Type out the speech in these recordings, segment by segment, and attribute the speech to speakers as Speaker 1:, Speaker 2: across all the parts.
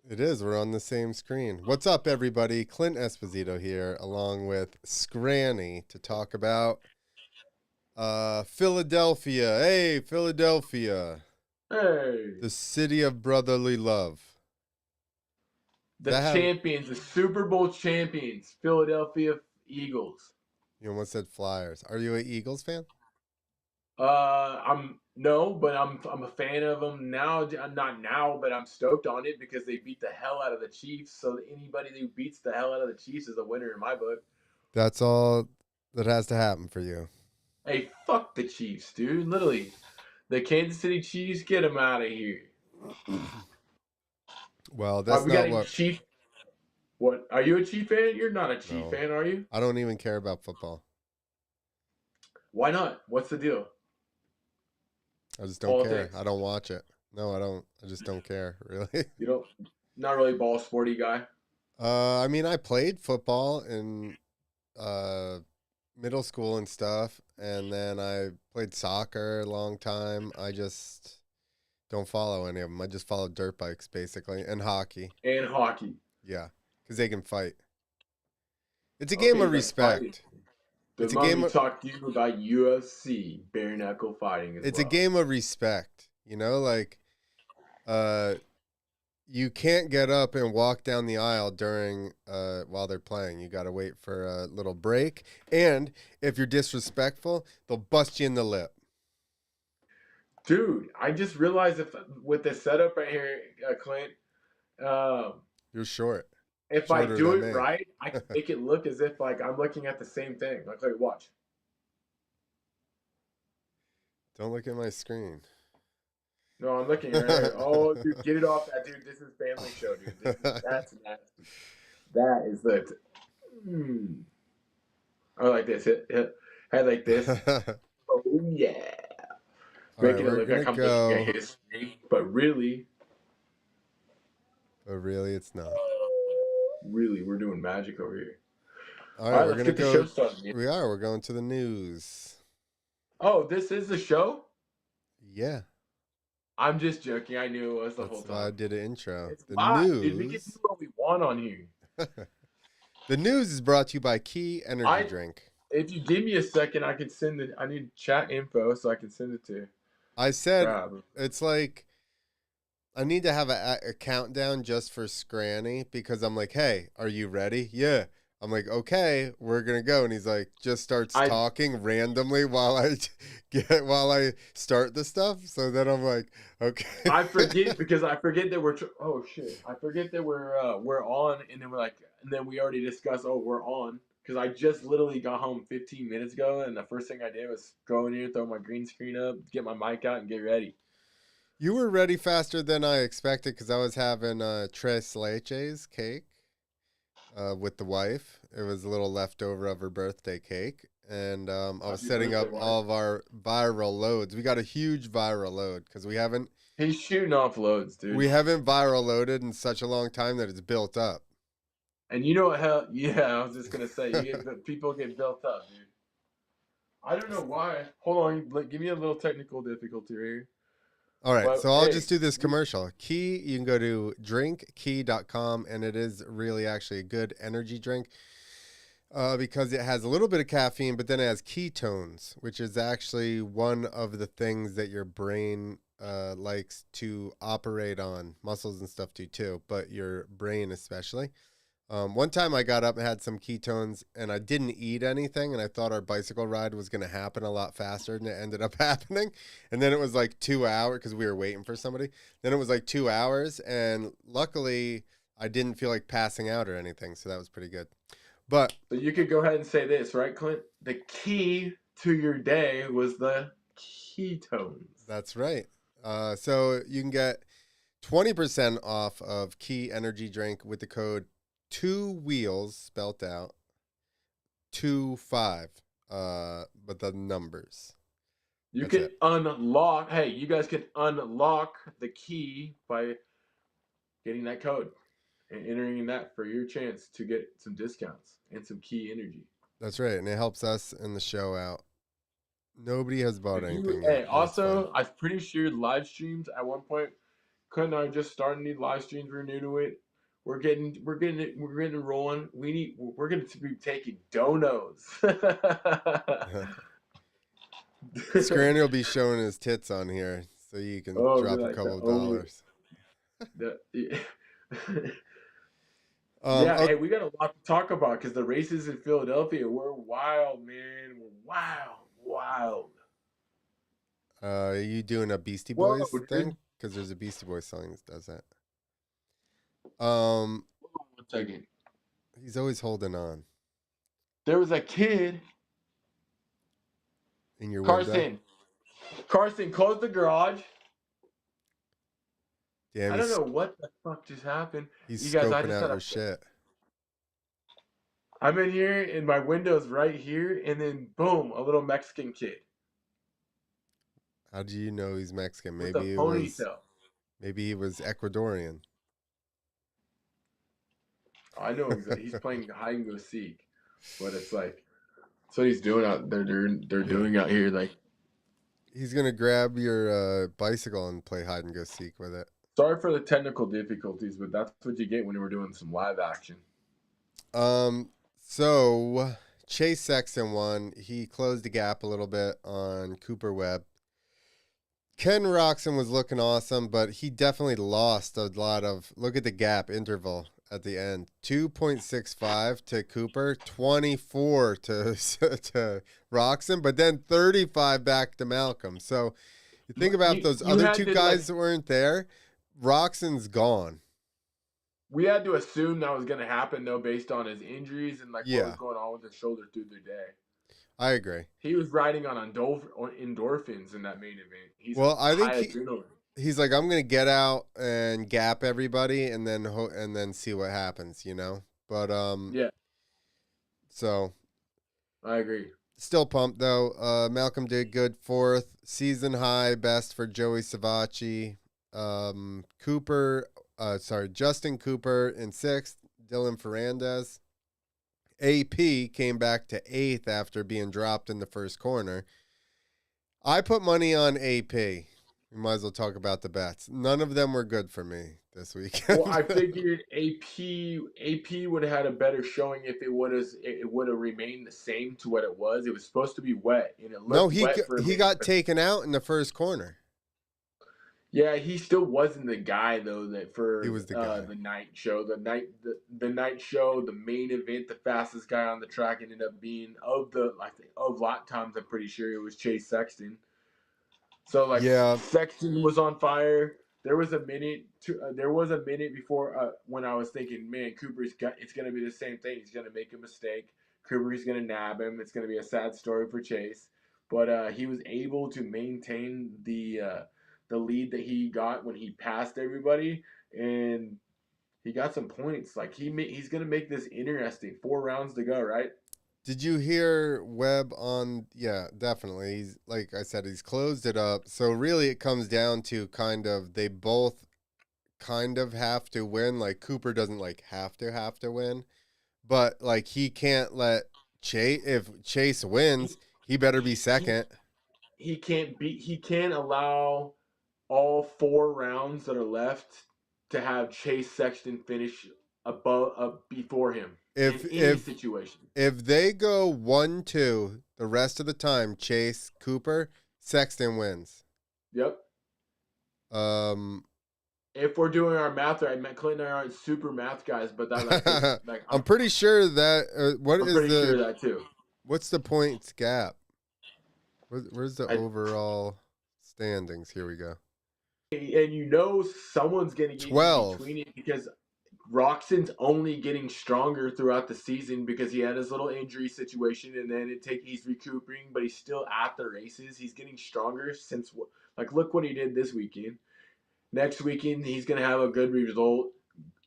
Speaker 1: It is. We're on the same screen. What's up, everybody? Clint Esposito here, along with Scranny, to talk about Philadelphia. Hey, Philadelphia,
Speaker 2: Hey,
Speaker 1: the city of brotherly love.
Speaker 2: the
Speaker 1: That have
Speaker 2: champions, the Super Bowl champions, Philadelphia Eagles.
Speaker 1: you almost said Flyers. Are you a Eagles fan?
Speaker 2: I'm no, but I'm a fan of them now. Not now, but I'm stoked on it because they beat the hell out of the Chiefs. So anybody who beats the hell out of the Chiefs is a winner in my book.
Speaker 1: That's all that has to happen for you.
Speaker 2: Hey, fuck the Chiefs, dude. Literally, the Kansas City Chiefs, get them out of here.
Speaker 1: Well,
Speaker 2: All right,
Speaker 1: that's
Speaker 2: we got
Speaker 1: not
Speaker 2: any
Speaker 1: what.
Speaker 2: Chief. What? Are you a Chief fan? You're not a Chief
Speaker 1: No,
Speaker 2: fan, are you?
Speaker 1: I don't even care about football.
Speaker 2: Why not? What's the deal?
Speaker 1: I just don't care.
Speaker 2: Politics.
Speaker 1: I don't watch it. No, I don't. I just don't care, really.
Speaker 2: You don't. Not really a ball sporty guy.
Speaker 1: I mean, I played football in uh, middle school and stuff, and then I played soccer a long time. I just don't follow any of them. I just follow dirt bikes basically, and hockey.
Speaker 2: And hockey.
Speaker 1: Yeah, because they can fight. It's a game
Speaker 2: Okay,
Speaker 1: of
Speaker 2: you like fighting.
Speaker 1: respect.
Speaker 2: Then
Speaker 1: It's a
Speaker 2: let
Speaker 1: game.
Speaker 2: me talk to you about UFC, bare knuckle fighting as
Speaker 1: It's a
Speaker 2: well.
Speaker 1: game of respect. Like uh, you can't get up and walk down the aisle during while they're playing. You got to wait for a little break. And if you're disrespectful, they'll bust you in the lip.
Speaker 2: Dude, I just realized if with the setup right here, Clint, um,
Speaker 1: You're short,
Speaker 2: if I
Speaker 1: shorter
Speaker 2: do
Speaker 1: than
Speaker 2: it
Speaker 1: me.
Speaker 2: right, I can make it look as if like I'm looking at the same thing. Like, watch.
Speaker 1: Don't look at my screen.
Speaker 2: No, I'm looking right here. Oh, dude, get it off that, dude. This is family show, dude. That's nasty. That is the. Mm. I like this. Hit. I like this. Oh yeah.
Speaker 1: All right,
Speaker 2: Making it
Speaker 1: we're
Speaker 2: look
Speaker 1: gonna
Speaker 2: like I'm making a
Speaker 1: go,
Speaker 2: history, but
Speaker 1: but really, it's not.
Speaker 2: really, we're doing magic over here.
Speaker 1: All
Speaker 2: All
Speaker 1: right,
Speaker 2: right,
Speaker 1: we're
Speaker 2: let's
Speaker 1: gonna
Speaker 2: get the show
Speaker 1: go.
Speaker 2: started. Man.
Speaker 1: We are. We're going to the news.
Speaker 2: Oh, this is the show?
Speaker 1: Yeah,
Speaker 2: I'm just joking. I knew it was the whole
Speaker 1: that's why I
Speaker 2: time.
Speaker 1: did an intro.
Speaker 2: It's
Speaker 1: The
Speaker 2: live, dude. We can do
Speaker 1: news.
Speaker 2: what we want on here.
Speaker 1: The news is brought to you by Key Energy
Speaker 2: I,
Speaker 1: Drink.
Speaker 2: if you give me a second, I can send it. I need chat info so I can send it to
Speaker 1: I said
Speaker 2: Rob.
Speaker 1: it's like I need to have a countdown just for Scranny because I'm like, hey, are you ready? Yeah. I'm like, okay, we're gonna go, and he's like, just starts
Speaker 2: I
Speaker 1: talking randomly while I start the stuff. So then I'm like, okay,
Speaker 2: I forget because I forget that oh shit! I forget that we're on, and then and then we already discussed. Oh, we're on because I just literally got home 15 minutes ago, and the first thing I did was go in here, throw my green screen up, get my mic out, and get ready.
Speaker 1: you were ready faster than I expected because I was having tres leches cake with the wife. It was a little leftover of her birthday cake. And I was
Speaker 2: Happy
Speaker 1: setting
Speaker 2: birthday,
Speaker 1: up
Speaker 2: wife!
Speaker 1: all of our viral loads. We got a huge viral load because
Speaker 2: He's shooting off loads, dude.
Speaker 1: we haven't viral loaded in such a long time that it's built up.
Speaker 2: And you know what? Hell, yeah, I was just gonna say, people get built up, dude. I don't know why. Hold on, give me a little technical difficulty here.
Speaker 1: All right,
Speaker 2: But
Speaker 1: so I'll
Speaker 2: hey,
Speaker 1: just do this commercial. Key, you can go to drinkkey.com, and it is really actually a good energy drink because it has a little bit of caffeine, but then it has ketones, which is actually one of the things that your brain likes to operate on. Muscles and stuff do too, but your brain especially. One time I got up and had some ketones and I didn't eat anything and I thought our bicycle ride was going to happen a lot faster than it ended up happening. And then it was like 2 hours because we were waiting for somebody. Then it was like 2 hours and luckily I didn't feel like passing out or anything. So that was pretty good. But
Speaker 2: so you could go ahead and say this, right, Clint? The key to your day was the ketones.
Speaker 1: that's right. So you can get 20% off of Key Energy Drink with the code 2WHEELS spelt out 25 but the numbers.
Speaker 2: You
Speaker 1: That's
Speaker 2: can
Speaker 1: it.
Speaker 2: unlock. Hey, you guys can unlock the key by getting that code and entering that for your chance to get some discounts and some key energy.
Speaker 1: That's right, and it helps us in the show out. Nobody has bought
Speaker 2: If you,
Speaker 1: anything yet,
Speaker 2: hey,
Speaker 1: and it's fun.
Speaker 2: also, I'm pretty sure live streams at one point Clint and I are just starting these live streams. We're new to it. We're getting it rolling. We're going to be taking donos.
Speaker 1: Scranny will be showing his tits on here so you can
Speaker 2: Oh, be
Speaker 1: drop a
Speaker 2: like the
Speaker 1: couple of
Speaker 2: only
Speaker 1: dollars.
Speaker 2: the.
Speaker 1: Um,
Speaker 2: Yeah,
Speaker 1: okay,
Speaker 2: hey, we got a lot to talk about because the races in Philadelphia were wild, man. We're wild, wild.
Speaker 1: are you doing a Beastie
Speaker 2: Whoa,
Speaker 1: Boys thing?
Speaker 2: dude.
Speaker 1: Because there's a Beastie Boys song that does that.
Speaker 2: Hold on 1 second.
Speaker 1: He's always holding on
Speaker 2: There was a kid,
Speaker 1: in your window.
Speaker 2: Carson. Carson, close the garage.
Speaker 1: Damn,
Speaker 2: I don't know what the fuck just happened.
Speaker 1: he's
Speaker 2: You guys, I
Speaker 1: scoping
Speaker 2: just
Speaker 1: out
Speaker 2: had
Speaker 1: your
Speaker 2: a.
Speaker 1: shit.
Speaker 2: I'm in here and my window's right here, and then boom, a little Mexican kid
Speaker 1: How do you know he's Mexican?
Speaker 2: with a ponytail.
Speaker 1: Maybe he was Ecuadorian.
Speaker 2: I know exactly. He's playing hide and go seek, but it's like that's what he's doing out there. They're
Speaker 1: Yeah.
Speaker 2: doing out here. Like,
Speaker 1: He's gonna grab your bicycle and play hide and go seek with it.
Speaker 2: sorry for the technical difficulties, but that's what you get when we're doing some live action.
Speaker 1: So Chase Sexton won. He closed the gap a little bit on Cooper Webb. Ken Roxon was looking awesome, but he definitely lost a lot of. Look at the gap interval at the end: 2.65 to Cooper, 24 to to Roxon, but then 35 back to Malcolm. So you think about those
Speaker 2: You
Speaker 1: other
Speaker 2: had
Speaker 1: two
Speaker 2: to,
Speaker 1: guys
Speaker 2: like,
Speaker 1: that weren't there. Roxon's gone.
Speaker 2: we had to assume that was going to happen though, based on his injuries and like what was
Speaker 1: Yeah,
Speaker 2: going on with his shoulder through the day.
Speaker 1: I agree.
Speaker 2: He was riding on endorphins in that main event. He's
Speaker 1: Well, I think
Speaker 2: high adrenaline.
Speaker 1: he's like, I'm gonna get out and gap everybody, and then see what happens, you know. But
Speaker 2: Yeah,
Speaker 1: so
Speaker 2: I agree.
Speaker 1: still pumped though. Malcolm did good, fourth, season high best for Joey Savacci. Justin Cooper in sixth. Dylan Ferrandez. AP came back to eighth after being dropped in the first corner. I put money on AP. We might as well talk about the bets. None of them were good for me this weekend.
Speaker 2: Well, I figured AP would have had a better showing if it would have remained the same to what it was. It was supposed to be wet, and it
Speaker 1: No,
Speaker 2: looked wet for a
Speaker 1: he
Speaker 2: minute.
Speaker 1: got taken out in the first corner.
Speaker 2: Yeah, he still wasn't the guy though that for
Speaker 1: He was the guy.
Speaker 2: the night show, the night show, the main event, the fastest guy on the track ended up being of lot times. I'm pretty sure it was Chase Sexton. So like
Speaker 1: Yeah,
Speaker 2: Sexton was on fire. There was a minute before when I was thinking, man, it's gonna be the same thing. He's gonna make a mistake. Cooper's gonna nab him. It's gonna be a sad story for Chase. But he was able to maintain the lead that he got when he passed everybody, and he got some points. Like he's gonna make this interesting. 4 rounds to go, right?
Speaker 1: did you hear Webb on? Yeah, definitely. He's like I said, he's closed it up. So really, it comes down to they both kind of have to win. Like Cooper doesn't like have to win, but like he can't let Chase. If Chase wins, he better be second.
Speaker 2: He can't allow all 4 rounds that are left to have Chase Sexton finish before him
Speaker 1: If
Speaker 2: in any situation.
Speaker 1: if they go 1-2 the rest of the time, Chase Cooper Sexton wins.
Speaker 2: Yep.
Speaker 1: Um,
Speaker 2: If we're doing our math right, Clint and I aren't super math guys, but that
Speaker 1: I'm pretty sure that
Speaker 2: I'm pretty sure of that too.
Speaker 1: what's the points gap? Where's the overall standings? Here we go.
Speaker 2: And someone's going to get
Speaker 1: 12.
Speaker 2: in between it because Roxon's only getting stronger throughout the season because he had his little injury situation, and then he's recuperating, but he's still at the races. He's getting stronger since look what he did this weekend. Next weekend he's going to have a good result.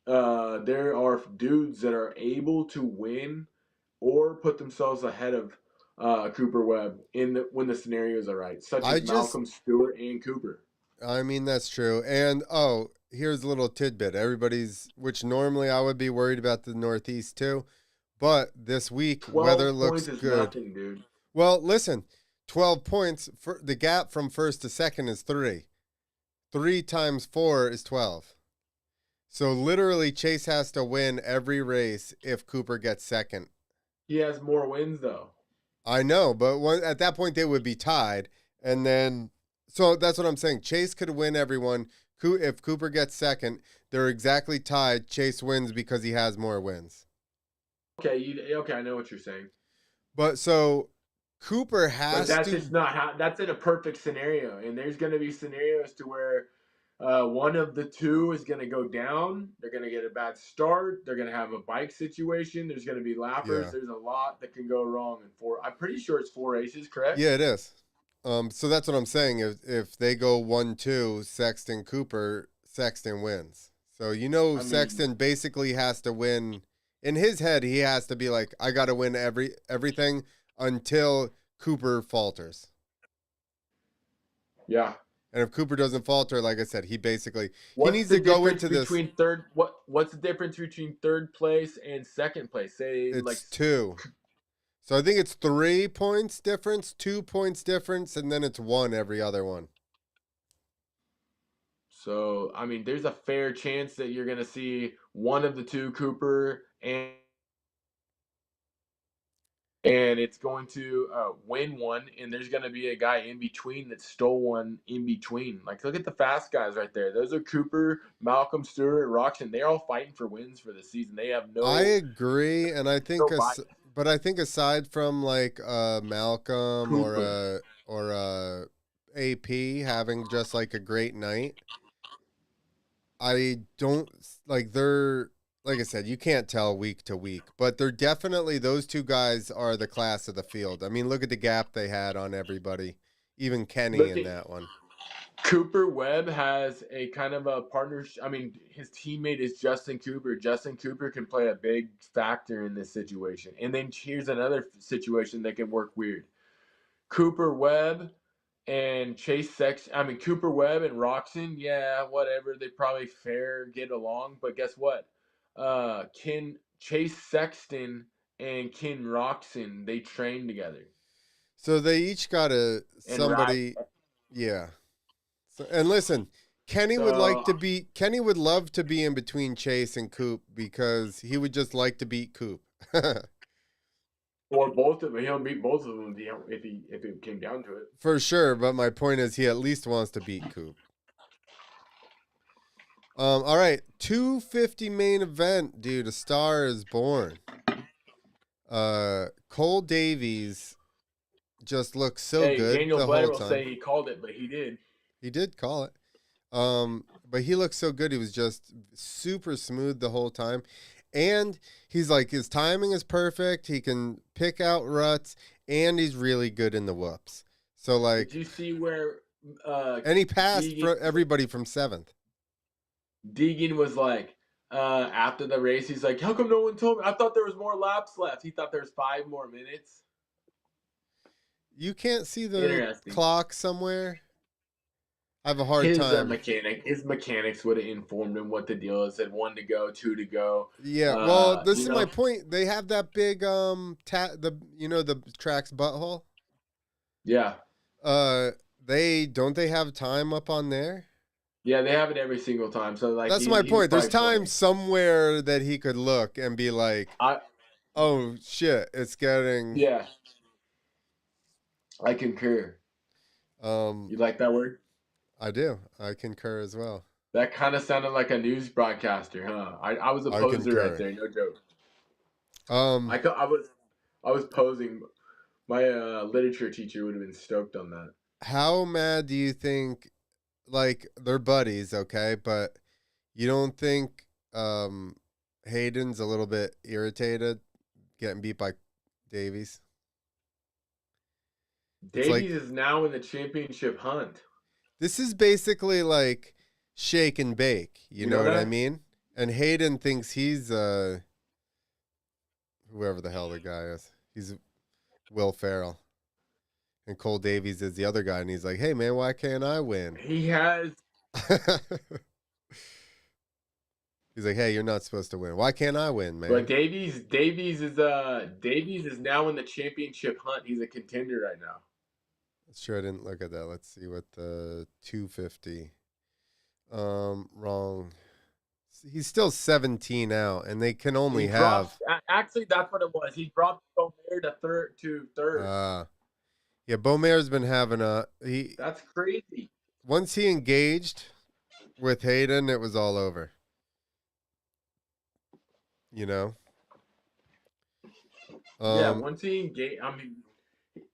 Speaker 2: There are dudes that are able to win or put themselves ahead of Cooper Webb when the scenarios are right, such as Malcolm Stewart and Cooper.
Speaker 1: I mean, that's true. And here's a little tidbit. Which normally I would be worried about the Northeast too, but this week weather looks good.
Speaker 2: Nothing, dude.
Speaker 1: Well, listen, 12 points for the gap from first to second is 3. 3 times 4 is 12. So literally, Chase has to win every race if Cooper gets second.
Speaker 2: He has more wins though.
Speaker 1: I know, but at that point they would be tied, and then so that's what I'm saying. Chase could win everyone. If Cooper gets second, they're exactly tied. Chase wins because he has more wins.
Speaker 2: Okay, I know what you're saying.
Speaker 1: But so Cooper has
Speaker 2: But that's
Speaker 1: to.
Speaker 2: just not how. That's in a perfect scenario, and there's going to be scenarios to where one of the two is going to go down. They're going to get a bad start. They're going to have a bike situation. There's going to be lappers.
Speaker 1: Yeah.
Speaker 2: There's a lot that can go wrong in four. I'm pretty sure it's 4 races, correct?
Speaker 1: Yeah, it is. So that's what I'm saying. If they go 1-2, Sexton Cooper, Sexton wins. So Sexton basically has to win. In his head, he has to be like, I got to win everything until Cooper falters.
Speaker 2: Yeah.
Speaker 1: And if Cooper doesn't falter, like I said, he basically
Speaker 2: What's
Speaker 1: needs
Speaker 2: the
Speaker 1: to go
Speaker 2: difference
Speaker 1: into this.
Speaker 2: between what's the difference between third place and second place? Say
Speaker 1: It's 2. So I think it's 3 points difference, 2 points difference, and then it's 1 every other one.
Speaker 2: So I mean, there's a fair chance that you're gonna see one of the two, Cooper and it's going to win one, and there's going to be a guy in between that stole one in between. Like, look at the fast guys right there. Those are Cooper, Malcolm, Stewart, Roxon. They're all fighting for wins for the season. They have no.
Speaker 1: I agree, and I think,
Speaker 2: no
Speaker 1: but I think aside from like Malcolm
Speaker 2: Cooper.
Speaker 1: or AP having just like a great night, I don't like they're. Like I said, you can't tell week to week, but they're definitely, those two guys are the class of the field. I mean, look at the gap they had on everybody, even Kenny in that one.
Speaker 2: Cooper Webb has a kind of a partnership. I mean, his teammate is Justin Cooper. Justin Cooper can play a big factor in this situation. And then here's another situation that can work weird. Cooper Webb and Cooper Webb and Roxon, yeah, whatever. They probably get along. But guess what? Chase Sexton and Ken Roxon, they train together.
Speaker 1: So they each got somebody. Yeah. So, and listen, Kenny would love to be in between Chase and Coop because he would just like to beat Coop.
Speaker 2: Or both of them. He'll beat both of them if it came down to it.
Speaker 1: For sure, but my point is he at least wants to beat Coop. All right, 250 main event, dude. A star is born. Cole Davies just looks so good.
Speaker 2: Daniel Blair will say he called it, but he did.
Speaker 1: He did call it. But he looked so good. He was just super smooth the whole time. And he's like, his timing is perfect. He can pick out ruts, and he's really good in the whoops. So, like,
Speaker 2: did you see where?
Speaker 1: And he passed for everybody from 7th.
Speaker 2: Deegan was like, after the race, he's like, "How come no one told me? I thought there was more laps left. He thought there was 5 more minutes."
Speaker 1: You can't see the clock somewhere? I have a hard time.
Speaker 2: His mechanics would have informed him what the deal is. Said 1 to go, 2 to go.
Speaker 1: Yeah, well, this is my point. They have that big the track's butthole.
Speaker 2: Yeah.
Speaker 1: They have time up on there?
Speaker 2: Yeah, they have it every single time. So like
Speaker 1: that's my point. There's time somewhere that he could look and be like, "Oh shit, it's getting."
Speaker 2: Yeah. I concur. You like that word?
Speaker 1: I do. I concur as well.
Speaker 2: That kind of sounded like a news broadcaster, huh? I was a poser right there, no joke. I was posing. My literature teacher would have been stoked on that.
Speaker 1: How mad do you think? Like, they're buddies, okay, but you don't think Hayden's a little bit irritated getting beat by Davies?
Speaker 2: Davies is now in the championship hunt.
Speaker 1: This is basically like shake and bake. You know what I mean? And Hayden thinks he's whoever the hell the guy is. He's Will Ferrell. And Cole Davies is the other guy, and he's like, "Hey man, why can't I win?"
Speaker 2: He has.
Speaker 1: He's like, "Hey, you're not supposed to win. Why can't I win, man?"
Speaker 2: But Davies is now in the championship hunt. He's a contender right now.
Speaker 1: Sure, I didn't look at that. Let's see what the 250. Wrong. He's still 17 out, and they can only
Speaker 2: He
Speaker 1: have.
Speaker 2: dropped. Actually, that's what it was. He dropped Gobert to third.
Speaker 1: Yeah, Beaumair's been having he.
Speaker 2: That's crazy.
Speaker 1: Once he engaged with Hayden, it was all over. You know.
Speaker 2: Yeah,
Speaker 1: Um,
Speaker 2: once he engaged, I mean,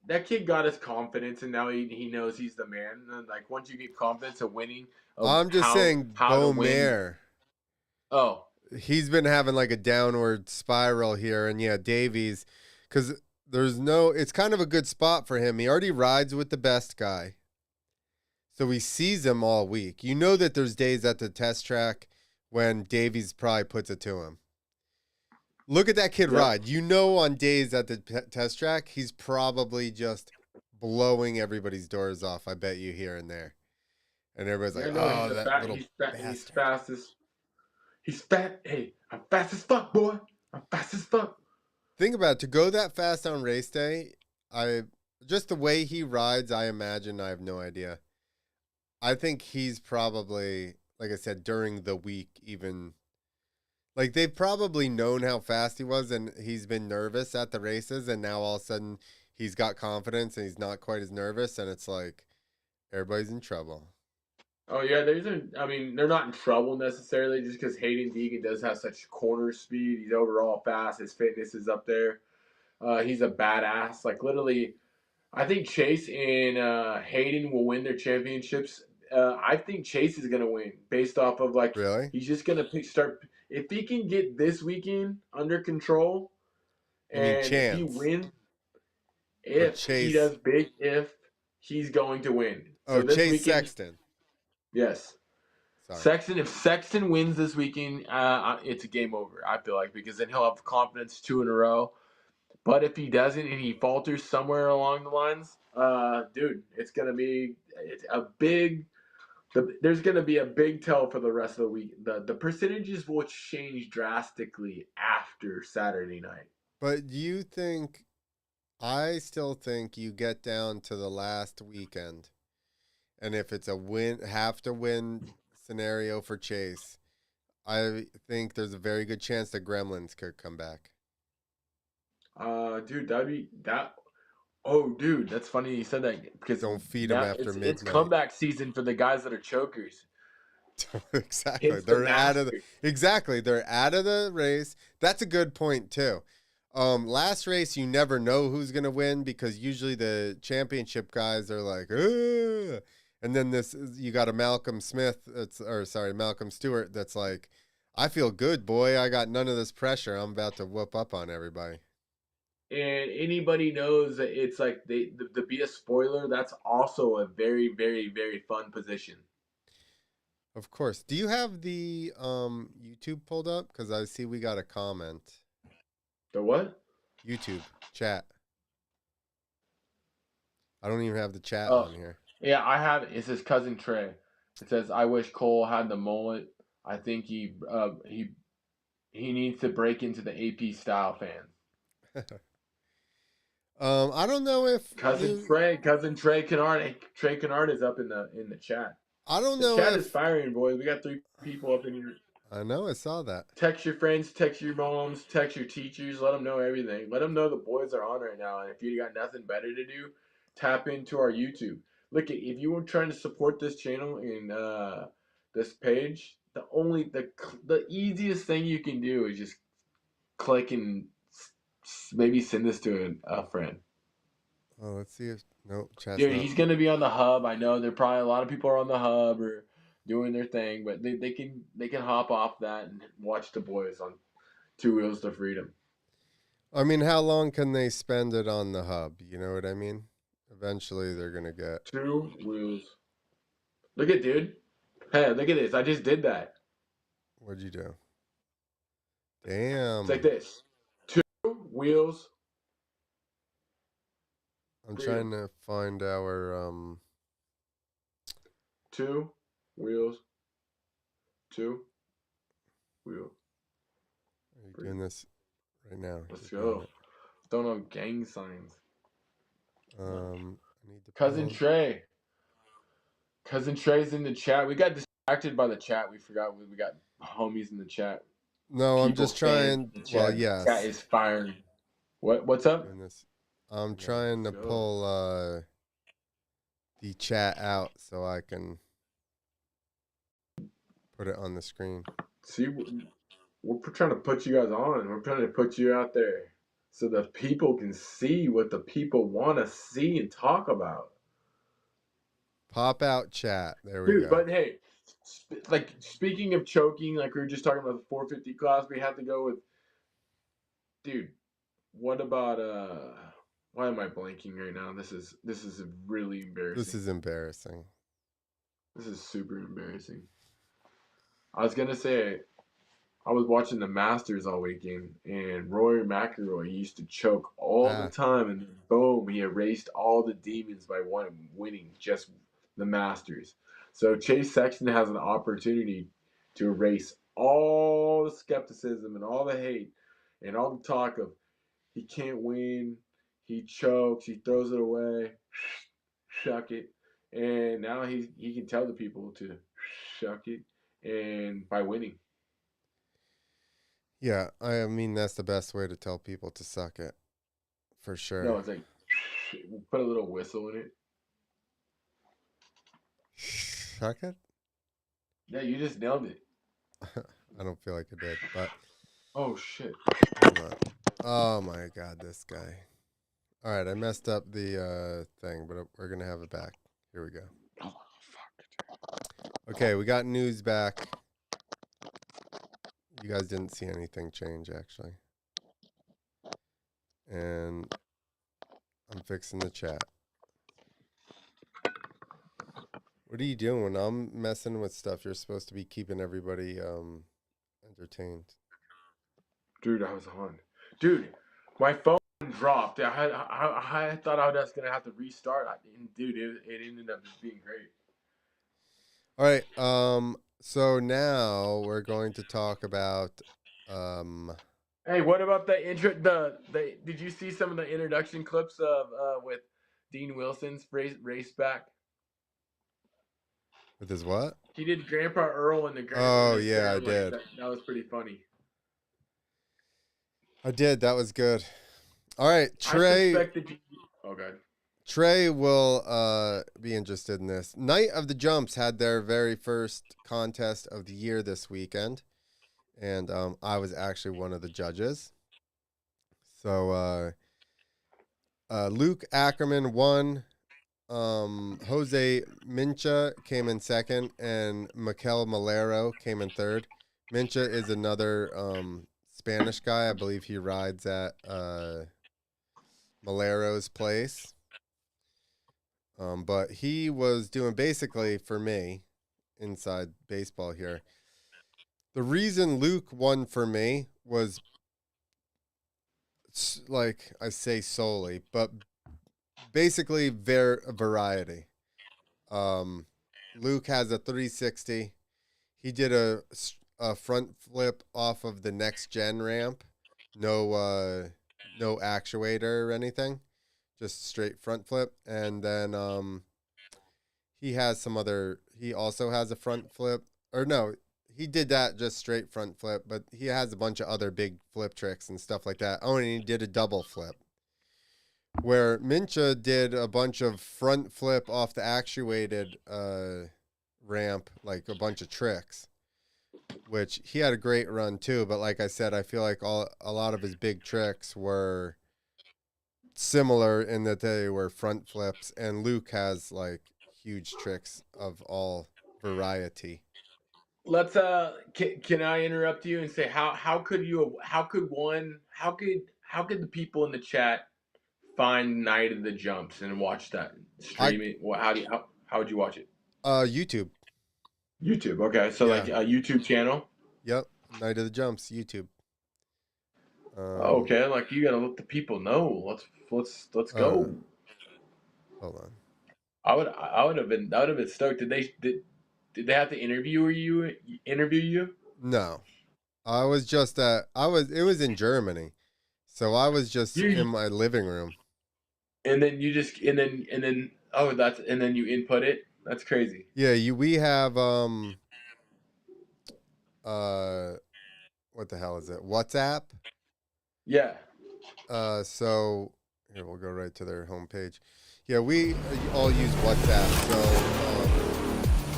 Speaker 2: that kid got his confidence, and now he knows he's the man. And like once you get confidence of winning, of
Speaker 1: I'm just saying,
Speaker 2: how to win.
Speaker 1: Beaumair.
Speaker 2: Oh,
Speaker 1: He's been having like a downward spiral here, and yeah, Davies, because there's no. It's kind of a good spot for him. He already rides with the best guy, so he sees him all week. You know that there's days at the test track when Davies probably puts it to him. Look at that kid
Speaker 2: yep.
Speaker 1: ride. You know, on days at the test track, he's probably just blowing everybody's doors off. I bet you here and there, and everybody's
Speaker 2: Yeah,
Speaker 1: like,
Speaker 2: no,
Speaker 1: "Oh, that little
Speaker 2: he's
Speaker 1: bastard."
Speaker 2: fast as he's fat. Hey, I'm fast as fuck, boy. I'm fast as fuck.
Speaker 1: Think about it, to go that fast on race day. I just the way he rides. I imagine. I have no idea. I think he's probably, like I said, during the week, even like they've probably known how fast he was, and he's been nervous at the races, and now all of a sudden he's got confidence and he's not quite as nervous, and it's like everybody's in trouble.
Speaker 2: Oh yeah, I mean, they're not in trouble necessarily, just because Hayden Deegan does have such corner speed. He's overall fast. His fitness is up there. He's a badass. Like literally, I think Chase and Hayden will win their championships. I think Chase is gonna win based off of like
Speaker 1: Really?
Speaker 2: he's just gonna start. If he can get this weekend under control,
Speaker 1: You mean
Speaker 2: and if he
Speaker 1: Chance
Speaker 2: wins,
Speaker 1: or
Speaker 2: if he
Speaker 1: Chase?
Speaker 2: does big, if he's going to win.
Speaker 1: Oh,
Speaker 2: So this
Speaker 1: Chase
Speaker 2: weekend,
Speaker 1: Sexton.
Speaker 2: yes.
Speaker 1: Sorry.
Speaker 2: Sexton, if Sexton wins this weekend, it's a game over. I feel like because then he'll have confidence 2 in a row. But if he doesn't and he falters somewhere along the lines, dude, it's a big. There's gonna be a big tell for the rest of the week. The percentages will change drastically after Saturday night.
Speaker 1: But do you think? I still think you get down to the last weekend, and if it's a win, have to win scenario for Chase, I think there's a very good chance that Gremlins could come back.
Speaker 2: Dude, that'd be that. Oh, dude, that's funny you said that because
Speaker 1: Don't feed them
Speaker 2: now
Speaker 1: after
Speaker 2: it's
Speaker 1: midnight.
Speaker 2: comeback season for the guys that are chokers.
Speaker 1: Exactly.
Speaker 2: Hence the
Speaker 1: They're out of
Speaker 2: master.
Speaker 1: they're out of the race. That's a good point too. Last race you never know who's gonna win because usually the championship guys are like, ugh. And then you got a Malcolm Smith Malcolm Stewart that's like, I feel good, boy. I got none of this pressure. I'm about to whoop up on everybody.
Speaker 2: And anybody knows that it's like to be a spoiler. That's also a very, very, very fun position.
Speaker 1: Of course. Do you have the YouTube pulled up? Because I see we got a comment.
Speaker 2: The what?
Speaker 1: YouTube chat. I don't even have the chat
Speaker 2: Oh,
Speaker 1: on here.
Speaker 2: yeah, I have it. It says cousin Trey. It says I wish Cole had the mullet. I think he needs to break into the AP style fan.
Speaker 1: I don't know if
Speaker 2: Cousin Trey Kennard is up in the chat.
Speaker 1: I don't
Speaker 2: The
Speaker 1: know
Speaker 2: chat is
Speaker 1: if
Speaker 2: firing, boys. We got 3 people up in here.
Speaker 1: I know I saw that.
Speaker 2: Text your friends, text your moms, text your teachers. Let them know everything. Let them know the boys are on right now. And if you got nothing better to do, tap into our YouTube. Look, if you were trying to support this channel and this page, the easiest thing you can do is just click and maybe send this to a friend.
Speaker 1: Oh, let's see if no chat's
Speaker 2: Dude,
Speaker 1: not.
Speaker 2: he's gonna be on the hub. I know there probably a lot of people are on the hub or doing their thing, but they can hop off that and watch the boys on Two Wheels to Freedom.
Speaker 1: I mean, how long can they spend it on the hub? You know what I mean? Eventually, they're gonna get.
Speaker 2: Two Wheels. Look at dude. Hey, look at this. I just did that.
Speaker 1: What'd you do?
Speaker 2: It's like
Speaker 1: Damn.
Speaker 2: this. Two Wheels.
Speaker 1: I'm
Speaker 2: Freedom.
Speaker 1: trying to find our
Speaker 2: Two Wheels. Two Wheels.
Speaker 1: Are you doing this right now?
Speaker 2: Let's
Speaker 1: You're doing
Speaker 2: go. Don't know gang signs.
Speaker 1: I need to
Speaker 2: Cousin
Speaker 1: build.
Speaker 2: Trey. Cousin Trey's in the chat. We got this Acted by the chat. We forgot we got homies in the chat.
Speaker 1: No, I'm
Speaker 2: People,
Speaker 1: just
Speaker 2: fans
Speaker 1: trying.
Speaker 2: in the
Speaker 1: Well,
Speaker 2: chat. Chat
Speaker 1: yes.
Speaker 2: is firing. What's up?
Speaker 1: Doing this. I'm
Speaker 2: Let's
Speaker 1: trying to
Speaker 2: go.
Speaker 1: pull the chat out so I can put it on the screen.
Speaker 2: See, we're trying to put you guys on. We're trying to put you out there so the people can see what the people want to see and talk about.
Speaker 1: Pop out chat. There we
Speaker 2: Dude,
Speaker 1: go.
Speaker 2: but hey, like speaking of choking, like we were just talking about the 450 class, we have to go with, dude. What about Why am I blanking right now? This is really embarrassing.
Speaker 1: This is embarrassing.
Speaker 2: This is super embarrassing. I was gonna say I was watching the Masters all weekend, and Rory McIlroy used to choke all the time, and then boom, he erased all the demons by winning just the Masters. So Chase Sexton has an opportunity to erase all the skepticism and all the hate and all the talk of he can't win, he chokes, he throws it away, shuck it, and now he can tell the people to shuck it, and by winning.
Speaker 1: Yeah, I mean that's the best way to tell people to suck it, for sure.
Speaker 2: No, it's like put a little whistle in it.
Speaker 1: Suck it?
Speaker 2: Yeah, you just nailed it.
Speaker 1: I don't feel like I did, but
Speaker 2: Oh shit.
Speaker 1: hold on. Oh my god, this guy. All right, I messed up the thing, but we're gonna have it back. Here we go.
Speaker 2: Oh fuck.
Speaker 1: Okay, we got news back. You guys didn't see anything change actually, and I'm fixing the chat. What are you doing when I'm messing with stuff? You're supposed to be keeping everybody entertained.
Speaker 2: Dude, I was on. Dude, my phone dropped. I thought I was gonna have to restart. Dude, it ended up just being great.
Speaker 1: All right. So now we're going to talk about
Speaker 2: Hey, what about the intro? Did you see some of the introduction clips of with Dean Wilson's race back?
Speaker 1: with his what?
Speaker 2: He did Grandpa Earl and the
Speaker 1: Oh yeah, I did.
Speaker 2: That was pretty funny.
Speaker 1: I did. That was good. All right, Trey.
Speaker 2: Oh god.
Speaker 1: Trey will be interested in this. Night of the Jumps had their very first contest of the year this weekend, and I was actually one of the judges. So Luke Ackerman won. Jose Mincha came in second, and Mikel Malero came in third. Mincha is another Spanish guy. I believe he rides at Malero's place. But he was doing basically for me inside baseball here. The reason Luke won for me was like I say solely, but basically variety. Luke has a 360. He did a front flip off of the next gen ramp. No actuator or anything. Just straight front flip. And then he also has a front flip. Or no, he did that just straight front flip, but he has a bunch of other big flip tricks and stuff like that. Oh, and he did a double flip. Where Mincha did a bunch of front flip off the actuated ramp, like a bunch of tricks, which he had a great run too. But like I said, I feel like a lot of his big tricks were similar in that they were front flips, and Luke has like huge tricks of all variety.
Speaker 2: Let's can I interrupt you and say how could the people in the chat find Night of the Jumps and watch that stream it? How would you watch it?
Speaker 1: YouTube.
Speaker 2: YouTube. Okay, so like a YouTube channel.
Speaker 1: Yep, Night of the Jumps, YouTube.
Speaker 2: Okay, like you gotta let the people know. Let's go.
Speaker 1: Hold on.
Speaker 2: I would have been stoked. Did they have to interview you?
Speaker 1: No, it was in Germany, so I was just in my living room.
Speaker 2: And then you just and then you input it. That's crazy.
Speaker 1: Yeah, we have what the hell is it? WhatsApp.
Speaker 2: Yeah.
Speaker 1: So here we'll go right to their homepage. Yeah, we all use WhatsApp. So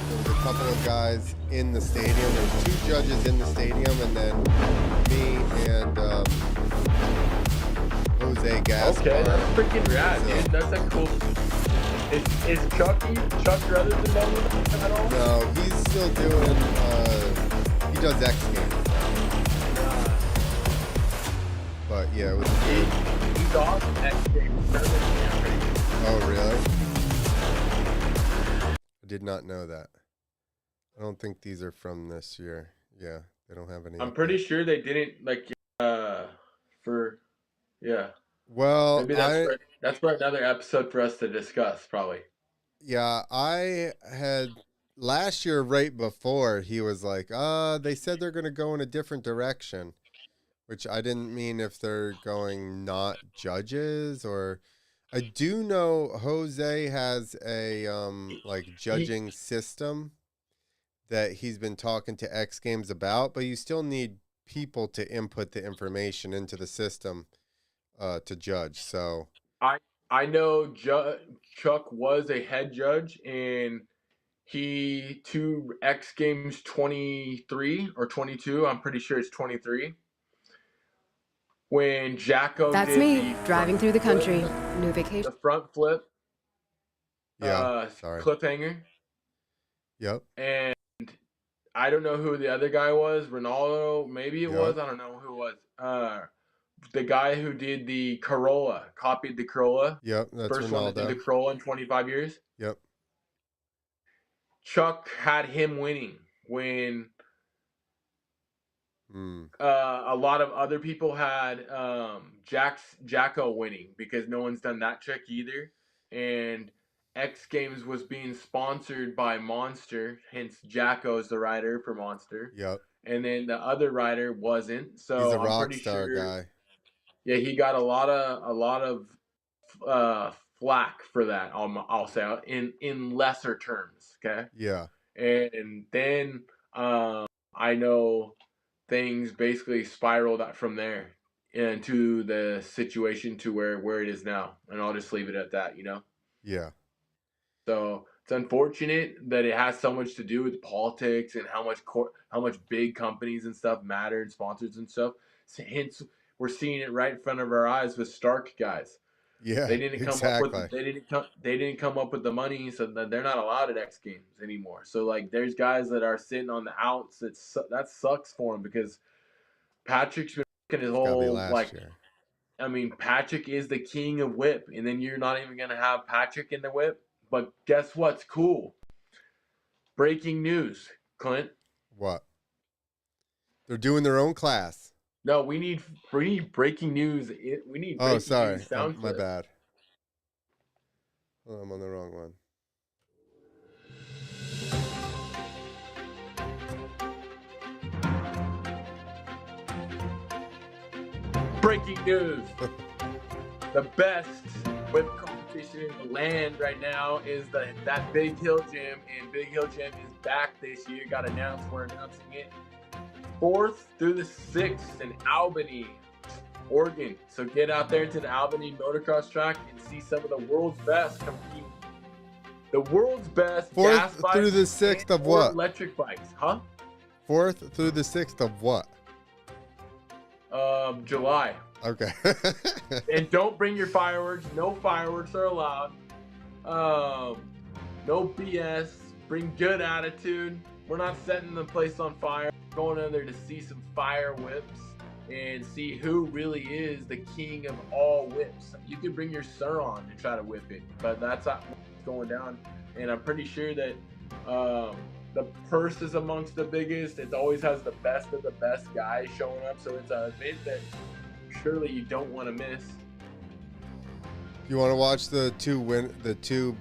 Speaker 1: there was a couple of guys in the stadium. There was 2 judges in the stadium, and then me and Jose Gaspar.
Speaker 2: Okay, that's freaking rad, dude. That's a cool. Is Chuck rather than done with it at all?
Speaker 1: No, he's still doing. He does X Games. But yeah, it was.
Speaker 2: He's awesome X Games.
Speaker 1: Oh really? I did not know that. I don't think these are from this year. Yeah, they don't have any.
Speaker 2: I'm pretty sure they didn't yeah.
Speaker 1: Well,
Speaker 2: Maybe that's for another episode for us to discuss, probably.
Speaker 1: Yeah, I had last year right before he was like, they said they're gonna go in a different direction. Which I didn't mean if they're going not judges or I do know Jose has a like judging system that he's been talking to X Games about, but you still need people to input the information into the system to judge. So
Speaker 2: I know Chuck was a head judge and he to X Games 23 or 22, I'm pretty sure it's 23. When Jacko
Speaker 3: That's
Speaker 2: did
Speaker 3: me driving through the country. New vacation.
Speaker 2: The front flip.
Speaker 1: yeah, sorry.
Speaker 2: Cliffhanger.
Speaker 1: Yep.
Speaker 2: And I don't know who the other guy was. Ronaldo, maybe it was. I don't know who it was. The guy who did the Corolla, copied the Corolla.
Speaker 1: Yep, that's
Speaker 2: first
Speaker 1: Ronaldo.
Speaker 2: one that did the Corolla in 25 years.
Speaker 1: Yep.
Speaker 2: Chuck had him winning when a lot of other people had Jacko winning because no one's done that trick either. And X Games was being sponsored by Monster, hence Jacko is the rider for Monster.
Speaker 1: Yep.
Speaker 2: And then the other rider wasn't. So
Speaker 1: he's a
Speaker 2: I'm
Speaker 1: rock
Speaker 2: pretty
Speaker 1: star
Speaker 2: sure,
Speaker 1: guy.
Speaker 2: Yeah, he got a lot of flack for that. I'll say in lesser terms. Okay.
Speaker 1: Yeah.
Speaker 2: And then I know things basically spiraled out from there into the situation to where it is now, and I'll just leave it at that.
Speaker 1: Yeah.
Speaker 2: So it's unfortunate that it has so much to do with politics and how much big companies and stuff matter and sponsors and stuff. So hence, we're seeing it right in front of our eyes with Stark guys.
Speaker 1: Yeah,
Speaker 2: they didn't come
Speaker 1: exactly.
Speaker 2: up with they didn't come up with the money, so that they're not allowed at X Games anymore. So like, there's guys that are sitting on the outs. That sucks for them because Patrick's been working his whole year. I mean, Patrick is the king of whip, and then you're not even gonna have Patrick in the whip. But guess what's cool? Breaking news, Clint.
Speaker 1: What? They're doing their own class.
Speaker 2: No, we need breaking news. We need.
Speaker 1: Oh, sorry, my bad. Oh, I'm on the wrong one.
Speaker 2: Breaking news. The best whip competition in the land right now is that Big Hill Gym, and Big Hill Gym is back this year. Got announced. We're announcing it 4th through the 6th in Albany, Oregon. So get out there to the Albany motocross track and see some of the world's best compete. The world's best
Speaker 1: 4th
Speaker 2: gas bikes
Speaker 1: through the 6th of what?
Speaker 2: Electric bikes, huh?
Speaker 1: 4th through the 6th of what?
Speaker 2: July.
Speaker 1: Okay.
Speaker 2: And don't bring your fireworks. No fireworks are allowed. No BS. Bring good attitude. We're not setting the place on fire. We're going in there to see some fire whips and see who really is the king of all whips. You can bring your sir on and try to whip it, but that's not what's going down. And I'm pretty sure that the purse is amongst the biggest. It always has the best of the best guys showing up, so it's an event that surely you don't want to miss.
Speaker 1: You want to watch the two?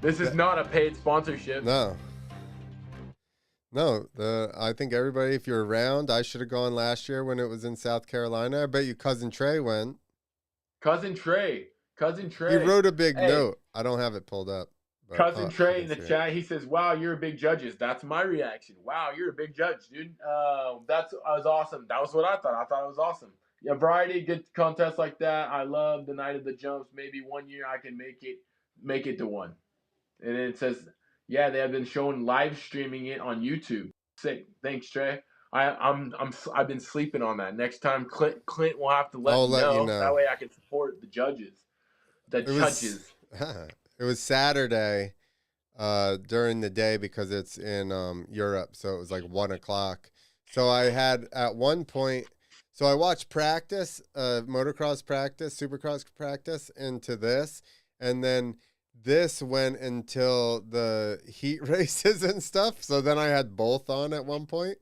Speaker 2: This is not a paid sponsorship.
Speaker 1: No. I think everybody, if you're around, I should have gone last year when it was in South Carolina. I bet you Cousin Trey went.
Speaker 2: Cousin Trey.
Speaker 1: He wrote a big note. I don't have it pulled up, But
Speaker 2: Cousin
Speaker 1: I
Speaker 2: Trey in
Speaker 1: can
Speaker 2: the
Speaker 1: see it.
Speaker 2: chat, he says, "Wow, you're a big judges." That's my reaction. Wow, you're a big judge, dude. That was awesome. That was what I thought. I thought it was awesome. Yeah, variety, good contests like that. I love the night of the jumps. Maybe one year I can make it to one. And then it says, "Yeah, they have been showing live streaming it on YouTube." Sick. Thanks, Trey. I've been sleeping on that. Next time, Clint will have to let
Speaker 1: I'll
Speaker 2: me
Speaker 1: let you
Speaker 2: know. That
Speaker 1: know.
Speaker 2: way, I can support the judges. The
Speaker 1: It was
Speaker 2: judges.
Speaker 1: it was Saturday during the day because it's in Europe, so it was like 1 o'clock. So I had at one point, so I watched practice, motocross practice, supercross practice into this, and then this went until the heat races and stuff. So then I had both on at one point,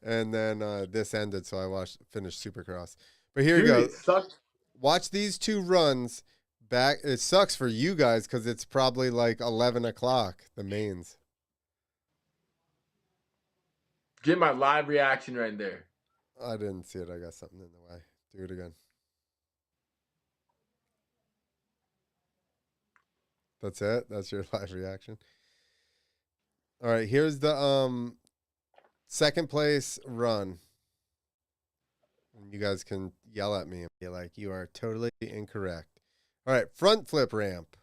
Speaker 1: and then this ended, so I finished supercross. But here you
Speaker 2: Dude,
Speaker 1: go.
Speaker 2: it sucks.
Speaker 1: Watch these two runs back. It sucks for you guys because it's probably like 11 o'clock, the mains.
Speaker 2: Get my live reaction right there.
Speaker 1: I didn't see it. I got something in the way. Do it again. That's it. That's your live reaction. All right, here's the second place run. And you guys can yell at me and be like, you are totally incorrect. All right, front flip ramp.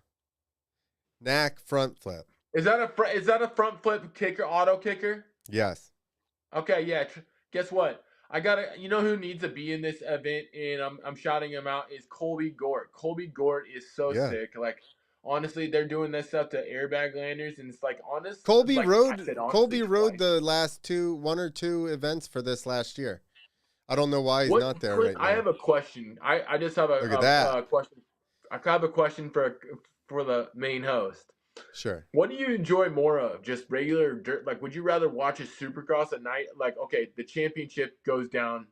Speaker 1: Knack front flip.
Speaker 2: Is that a front flip kicker, auto kicker?
Speaker 1: Yes.
Speaker 2: Okay, yeah. Guess what? I gotta. You know who needs to be in this event, and I'm shouting him out is Colby Gort. Colby Gort is so
Speaker 1: Yeah.
Speaker 2: sick. Like honestly, they're doing this stuff to airbag landers, and it's like honest.
Speaker 1: Colby
Speaker 2: like,
Speaker 1: rode
Speaker 2: twice.
Speaker 1: the last one or two events for this last year. I don't know why he's
Speaker 2: What,
Speaker 1: not there
Speaker 2: Clint,
Speaker 1: right now.
Speaker 2: I have a question. I just have
Speaker 1: Look at that.
Speaker 2: a question. I have a question for the main host.
Speaker 1: Sure.
Speaker 2: What do you enjoy more of? Just regular dirt? Like, would you rather watch a Supercross at night? Like, okay, the championship goes down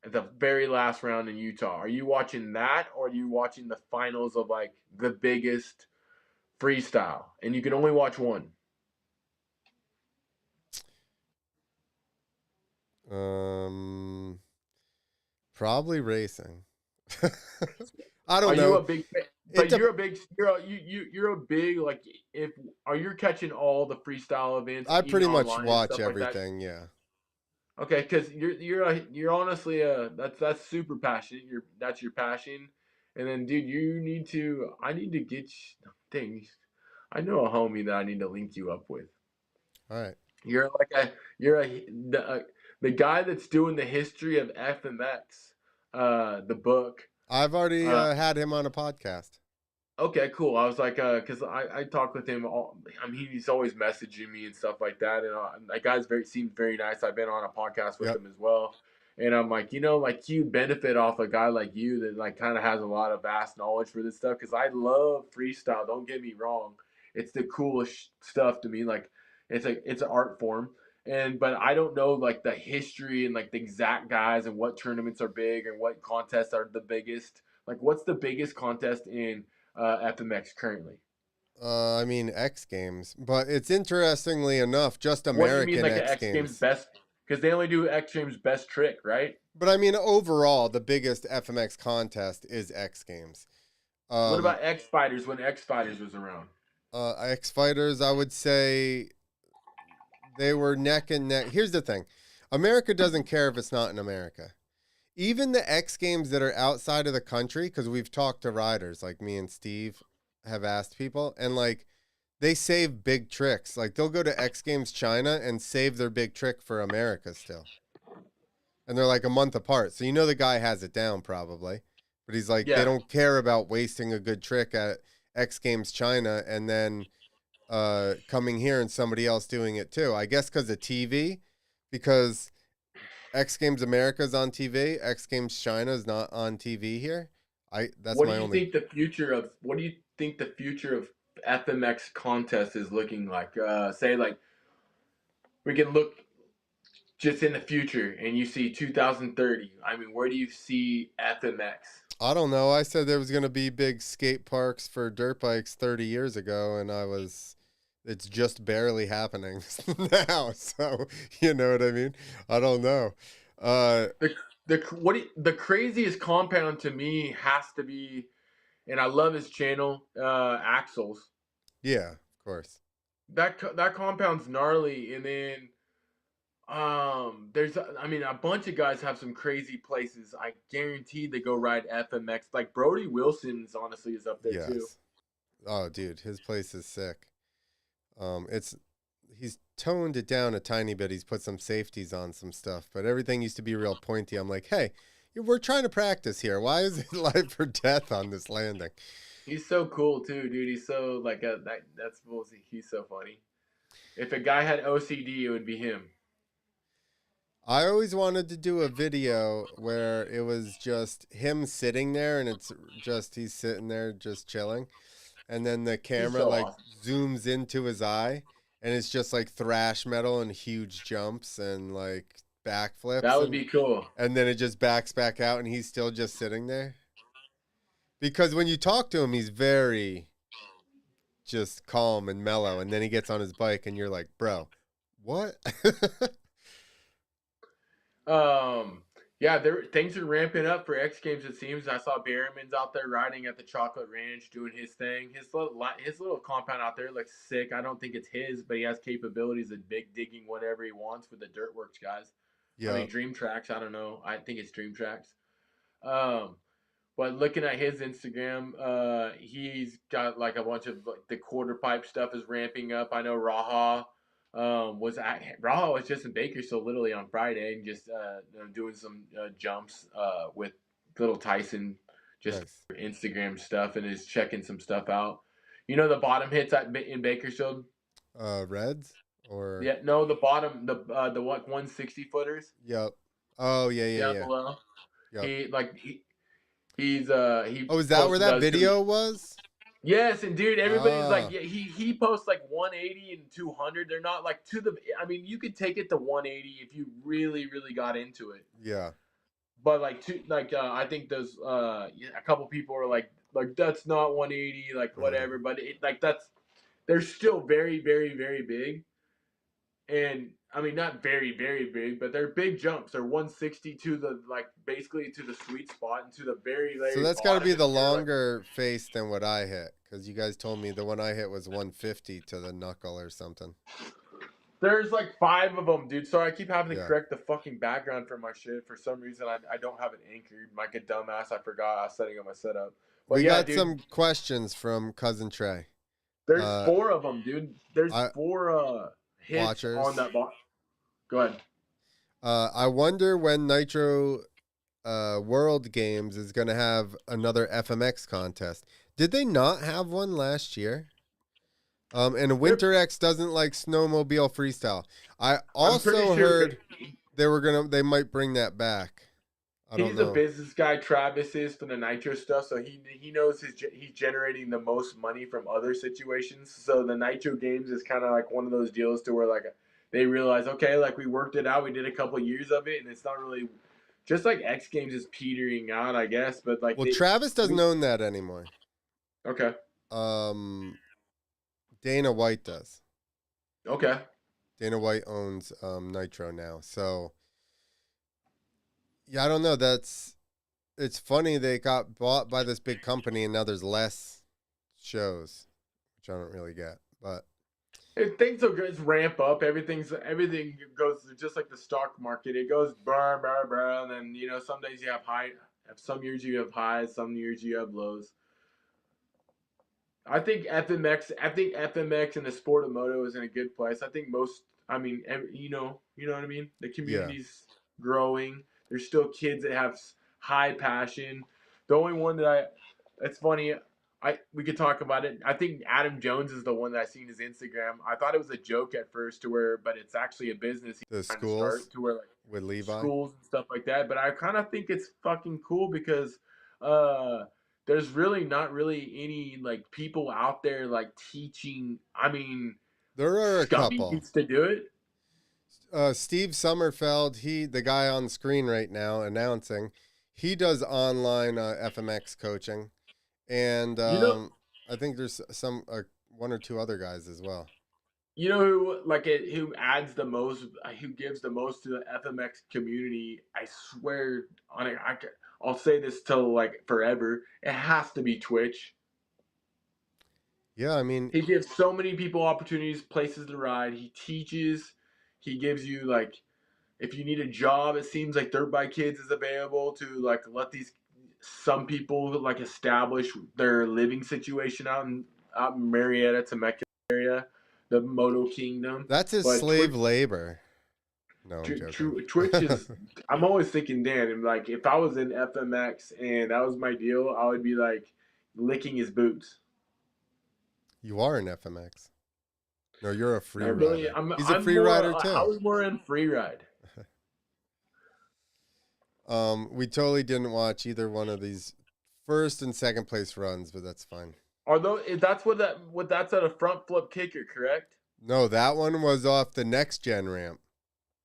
Speaker 2: at the very last round in Utah. Are you watching that, or are you watching the finals of like the biggest freestyle? And you can only watch one.
Speaker 1: Probably racing. I don't
Speaker 2: Are
Speaker 1: know.
Speaker 2: you a big? But you're a big. You're a big like. If are you catching all the freestyle events?
Speaker 1: I
Speaker 2: even
Speaker 1: pretty much
Speaker 2: online and
Speaker 1: watch
Speaker 2: stuff like that?
Speaker 1: everything. Yeah.
Speaker 2: Okay, because you're honestly that's super passionate. That's your passion, and then dude, I need to get things. I know a homie that I need to link you up with.
Speaker 1: All right.
Speaker 2: The guy that's doing the history of FMX, the book.
Speaker 1: I've already had him on a podcast.
Speaker 2: Okay, cool. I was like, because I talk with him. I mean, he's always messaging me and stuff like that. And that guy's seems very nice. I've been on a podcast with him as well. And I'm like, like you benefit off a guy like you that like kind of has a lot of vast knowledge for this stuff. Because I love freestyle. Don't get me wrong. It's the coolest stuff to me. Like it's an art form. But I don't know like the history and like the exact guys and what tournaments are big and what contests are the biggest. Like what's the biggest contest in FMX currently?
Speaker 1: I mean X Games, but it's interestingly enough just
Speaker 2: What do you
Speaker 1: American
Speaker 2: mean, like
Speaker 1: X
Speaker 2: X Games
Speaker 1: Games.
Speaker 2: best? Because they only do X Games best trick, right?
Speaker 1: But I mean overall, the biggest FMX contest is X Games.
Speaker 2: What about X Fighters when X Fighters was around?
Speaker 1: X Fighters, I would say they were neck and neck. Here's the thing: America doesn't care if it's not in America. Even the X Games that are outside of the country, because we've talked to riders, like me and Steve have asked people, and like they save big tricks. Like they'll go to X Games China and save their big trick for America still. And they're like a month apart. So you know the guy has it down probably. But he's like, they don't care about wasting a good trick at X Games China and then coming here and somebody else doing it too. I guess because of TV, because X Games America is on TV. X Games China is not on TV here. What do you think the
Speaker 2: future of FMX contest is looking like? Say like we can look just in the future, and you see 2030. I mean, where do you see FMX?
Speaker 1: I don't know. I said there was going to be big skate parks for dirt bikes 30 years ago, and it's just barely happening now. So you know what I mean? I don't know.
Speaker 2: The craziest compound to me has to be, and I love his channel, Axles.
Speaker 1: Yeah, of course.
Speaker 2: That compound's gnarly, and then there's a bunch of guys have some crazy places. I guarantee they go ride FMX. Like Brody Wilson's honestly is up there too.
Speaker 1: Yes. Oh, dude, his place is sick. It's he's toned it down a tiny bit. He's put some safeties on some stuff, but everything used to be real pointy. I'm like, hey, we're trying to practice here. Why is it life or death on this landing?
Speaker 2: He's so cool too, dude. He's so that's he's so funny. If a guy had OCD, it would be him.
Speaker 1: I always wanted to do a video where it was just him sitting there and it's just he's sitting there just chilling. And then the camera
Speaker 2: so
Speaker 1: like
Speaker 2: awesome.
Speaker 1: zooms into his eye and it's just like thrash metal and huge jumps and like backflips.
Speaker 2: That would be cool.
Speaker 1: And then it just backs back out and he's still just sitting there. Because when you talk to him, he's very just calm and mellow. And then he gets on his bike and you're like, bro, what?
Speaker 2: Yeah, things are ramping up for X Games. It seems I saw Berriman's out there riding at the Chocolate Ranch doing his thing. His little compound out there looks sick. I don't think it's his, but he has capabilities of big digging whatever he wants with the Dirtworks guys. Yeah. I mean Dream Tracks. I don't know. I think it's Dream Tracks. But looking at his Instagram, he's got like a bunch of like, the quarter pipe stuff is ramping up. I know Raha was just in Bakersfield literally on Friday and just doing some jumps with little Tyson, just nice. Instagram stuff, and is checking some stuff out. You know the bottom hits in Bakersfield.
Speaker 1: Reds or
Speaker 2: yeah, no, the bottom the 160 footers.
Speaker 1: Yep. Oh yeah.
Speaker 2: Below. Yep. He's
Speaker 1: Oh, is that where that video was?
Speaker 2: Yes, and dude, everybody's like, yeah, he posts like 180 and 200. They're not like to the. I mean, you could take it to 180 if you really, really got into it.
Speaker 1: Yeah.
Speaker 2: But I think those a couple people are like that's not 180, like whatever. But they're still very, very, very big. And I mean, not very, very big, but they're big jumps. They're 160 to the basically to the sweet spot and to the very.
Speaker 1: So that's got to be the longer face than what I hit, because you guys told me the one I hit was 150 to the knuckle or something.
Speaker 2: There's like 5 of them, dude. Sorry, I keep having to correct the fucking background for my shit. For some reason, I don't have it anchored. Like a dumbass, I forgot I was setting up my setup. But
Speaker 1: we got some questions from Cousin Trey.
Speaker 2: There's 4 of them, dude. There's 4 hits watchers on that box. Go ahead.
Speaker 1: I wonder when Nitro World Games is going to have another FMX contest. Did they not have one last year? And Winter X doesn't like snowmobile freestyle. I also heard they might bring that back.
Speaker 2: He's a business guy. Travis is for the Nitro stuff, so he knows he's generating the most money from other situations. So the Nitro Games is kind of like one of those deals to where like they realize, okay, like we worked it out, we did a couple years of it, and it's not really just like X Games is petering out, I guess. But like,
Speaker 1: Travis doesn't own that anymore.
Speaker 2: Okay.
Speaker 1: Dana White does.
Speaker 2: Okay.
Speaker 1: Dana White owns Nitro now, so. Yeah, I don't know. It's funny they got bought by this big company and now there's less shows, which I don't really get. But
Speaker 2: if things will just ramp up, everything goes just like the stock market. It goes brr, brr, brr, and then some days you have high, some years you have highs, some years you have lows. I think FMX and the sport of moto is in a good place. I think you know what I mean. The community's growing. There's still kids that have high passion. The only one it's funny, we could talk about it. I think Adam Jones is the one that I seen his Instagram. I thought it was a joke at first but it's actually a business.
Speaker 1: The schools
Speaker 2: to where
Speaker 1: with Levi
Speaker 2: schools and stuff like that. But I kind of think it's fucking cool because there's really not really any like people out there like teaching. I mean,
Speaker 1: there are a couple
Speaker 2: needs to do it.
Speaker 1: Steve Sommerfeld, the guy on the screen right now announcing, he does online FMX coaching, and I think there's some 1 or 2 other guys as well.
Speaker 2: You know who adds the most, who gives the most to the FMX community? I swear on it, I'll say this till like forever. It has to be Twitch.
Speaker 1: Yeah, I mean,
Speaker 2: He gives so many people opportunities, places to ride. He teaches. He gives you like, if you need a job, it seems like Dirt Bike Kids is available to like let these some people like establish their living situation out in Marietta, Temecula area, the Moto Kingdom.
Speaker 1: that's his
Speaker 2: But
Speaker 1: slave labor. No, I'm joking.
Speaker 2: Twitch is. I'm always thinking, Dan, and like if I was in FMX and that was my deal, I would be like licking his boots.
Speaker 1: You are an FMX. No, you're a free
Speaker 2: Not really.
Speaker 1: rider. He's a free rider
Speaker 2: I
Speaker 1: too.
Speaker 2: was more in free ride.
Speaker 1: We totally didn't watch either one of these first and second place runs, but that's fine.
Speaker 2: Although that's what that's at a front flip kicker, correct?
Speaker 1: No, that one was off the next gen ramp.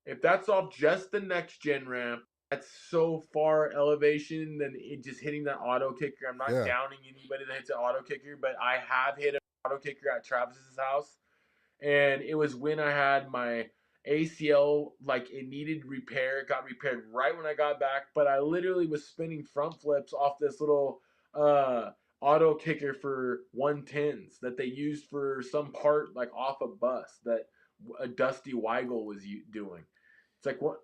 Speaker 2: If that's off just the next gen ramp, that's so far elevation than it just hitting that auto kicker. I'm not downing anybody that hits an auto kicker, but I have hit an auto kicker at Travis's house, and it was when I had my ACL, like it needed repair. It got repaired right when I got back, but I literally was spinning front flips off this little auto kicker for 110s that they used for some part like off a bus that a Dusty Weigel was doing. It's like what?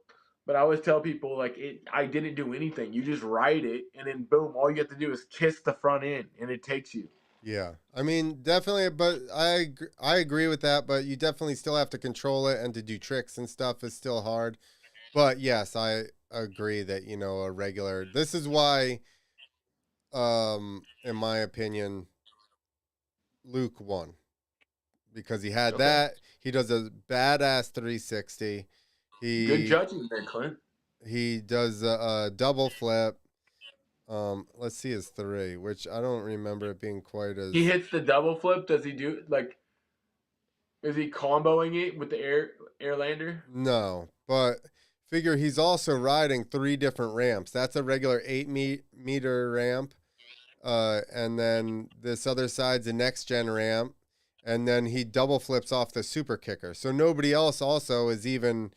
Speaker 2: But I always tell people like I didn't do anything. You just ride it, and then boom, all you have to do is kiss the front end, and it takes you.
Speaker 1: Yeah, I mean, definitely, but I agree with that. But you definitely still have to control it, and to do tricks and stuff is still hard. But yes, I agree that a regular. This is why, in my opinion, Luke won, because he had that. He does a badass 360.
Speaker 2: Good judging there, Clint.
Speaker 1: He does a double flip. Let's see his 3, which I don't remember it being quite as.
Speaker 2: He hits the double flip. Does he do like? Is he comboing it with the airlander?
Speaker 1: No, but figure he's also riding 3 different ramps. That's a regular 8-meter ramp, and then this other side's a next gen ramp, and then he double flips off the super kicker. So nobody else also is even.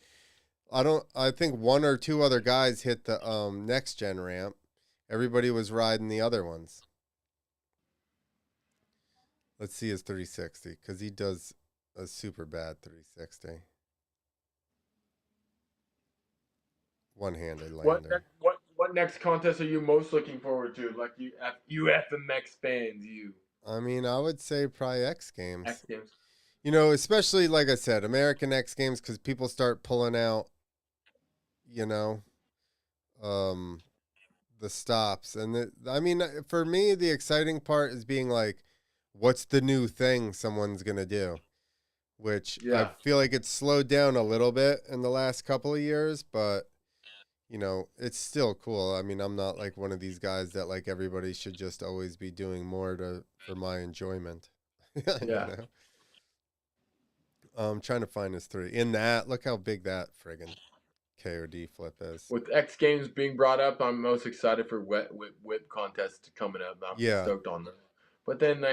Speaker 1: I think 1 or 2 other guys hit the next gen ramp. Everybody was riding the other ones. Let's see his 360, because he does a super bad 360. One-handed lander.
Speaker 2: What next contest are you most looking forward to? Like you FMX fans, you.
Speaker 1: I mean, I would say probably X Games.
Speaker 2: X Games.
Speaker 1: Especially like I said, American X Games, because people start pulling out, the stops. And I mean, for me, the exciting part is being like, what's the new thing someone's going to do? Which I feel like it's slowed down a little bit in the last couple of years, but, it's still cool. I mean, I'm not like one of these guys that like everybody should just always be doing more for my enjoyment.
Speaker 2: Yeah.
Speaker 1: I'm trying to find his 3. In that, look how big that friggin' KOD flip is.
Speaker 2: With X Games being brought up, I'm most excited for whip contest coming up. I'm stoked on that. But then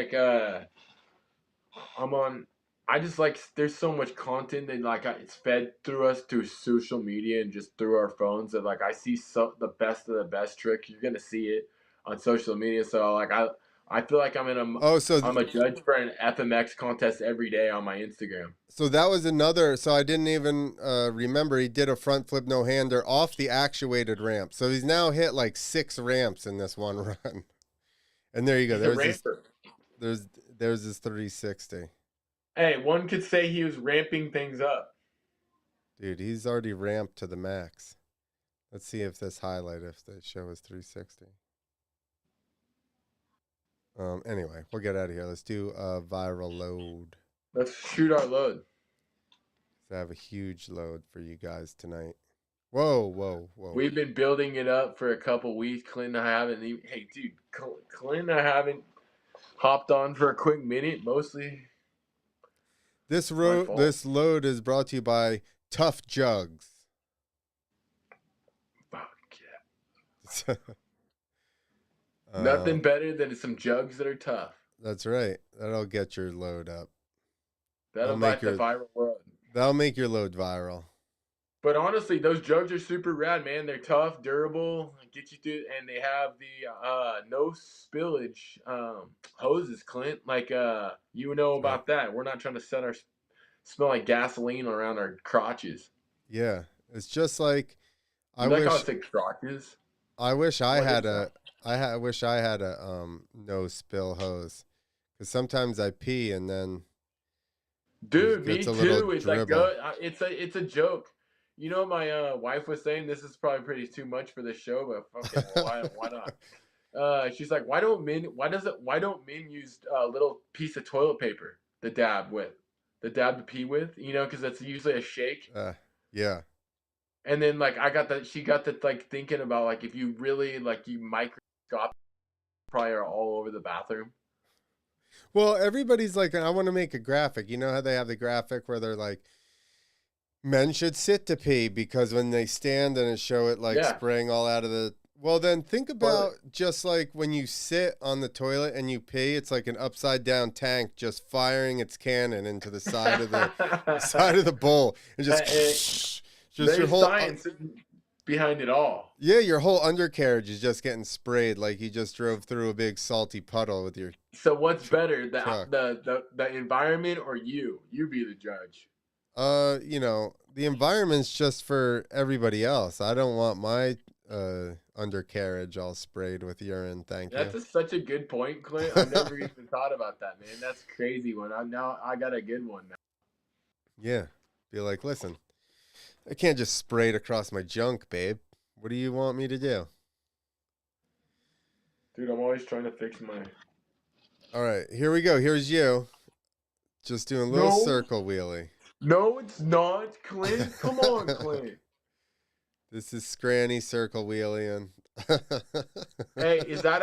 Speaker 2: I just like there's so much content and like it's fed through us through social media and just through our phones that like I see the best of the best trick. You're gonna see it on social media. So like I feel like I'm I'm a judge for an FMX contest every day on my Instagram.
Speaker 1: So that was another. So I didn't even remember he did a front flip no hander off the actuated ramp. So he's now hit like 6 ramps in this one run. And there you go. There's his 360.
Speaker 2: Hey, one could say he was ramping things up.
Speaker 1: Dude, he's already ramped to the max. Let's see if they show his 360. Anyway, we'll get out of here. Let's do a viral load.
Speaker 2: Let's shoot our load.
Speaker 1: I have a huge load for you guys tonight. Whoa.
Speaker 2: We've been building it up for a couple weeks. Clint and I haven't even... Hey, dude, Clint and I haven't hopped on for a quick minute, mostly.
Speaker 1: This load is brought to you by Tough Jugs.
Speaker 2: Fuck yeah. Nothing better than some jugs that are tough.
Speaker 1: That's right. That'll get your load up.
Speaker 2: That'll make the viral load.
Speaker 1: That'll make your load viral.
Speaker 2: But honestly, those jugs are super rad, man. They're tough, durable, get you through, and they have the no spillage hoses, Clint. Like you know
Speaker 1: Right.
Speaker 2: about that. We're not trying to set our smell like gasoline around our crotches.
Speaker 1: Yeah. It's just like I
Speaker 2: You like how I
Speaker 1: wish
Speaker 2: say crotches?
Speaker 1: I wish I
Speaker 2: What is
Speaker 1: had
Speaker 2: that?
Speaker 1: I wish I had a no spill hose, because sometimes I pee and then there's
Speaker 2: Dude,
Speaker 1: gets
Speaker 2: me
Speaker 1: a little
Speaker 2: too. It's like
Speaker 1: dribble.
Speaker 2: it's a joke. You know, my wife was saying this is probably pretty too much for this show, but fucking well, why not? She's like, why don't men use a little piece of toilet paper to dab to pee with? You know, because that's usually a shake.
Speaker 1: Yeah.
Speaker 2: And then like she got that like thinking about like if you really like you microscope probably are all over the bathroom.
Speaker 1: Well, everybody's like, I want to make a graphic. You know how they have the graphic where they're like, men should sit to pee because when they stand and it show it like
Speaker 2: Yeah,
Speaker 1: spraying all out of the. Well, then think about
Speaker 2: toilet.
Speaker 1: just like when you sit on the toilet and you pee, it's like an upside down tank just firing its cannon into the side of the bowl and just
Speaker 2: Hey,
Speaker 1: just your
Speaker 2: there's
Speaker 1: whole
Speaker 2: science behind it all.
Speaker 1: yeah, your whole undercarriage is just getting sprayed like you just drove through a big salty puddle with your
Speaker 2: So what's better,
Speaker 1: truck.
Speaker 2: the environment or you? You be the judge.
Speaker 1: The environment's just for everybody else. I don't want my undercarriage all sprayed with urine, thank you.
Speaker 2: Such a good point, Clint. I never even thought about that, man. That's a crazy one. I got a good one now.
Speaker 1: Yeah. Be like, listen, I can't just spray it across my junk, babe. What do you want me to do?
Speaker 2: Dude, I'm always trying to fix my.
Speaker 1: All right, here we go. Here's you. Just doing a little
Speaker 2: No,
Speaker 1: circle wheelie.
Speaker 2: no, it's not, Clint. Come on, Clint.
Speaker 1: This is Scranny circle wheeling.
Speaker 2: Hey, is that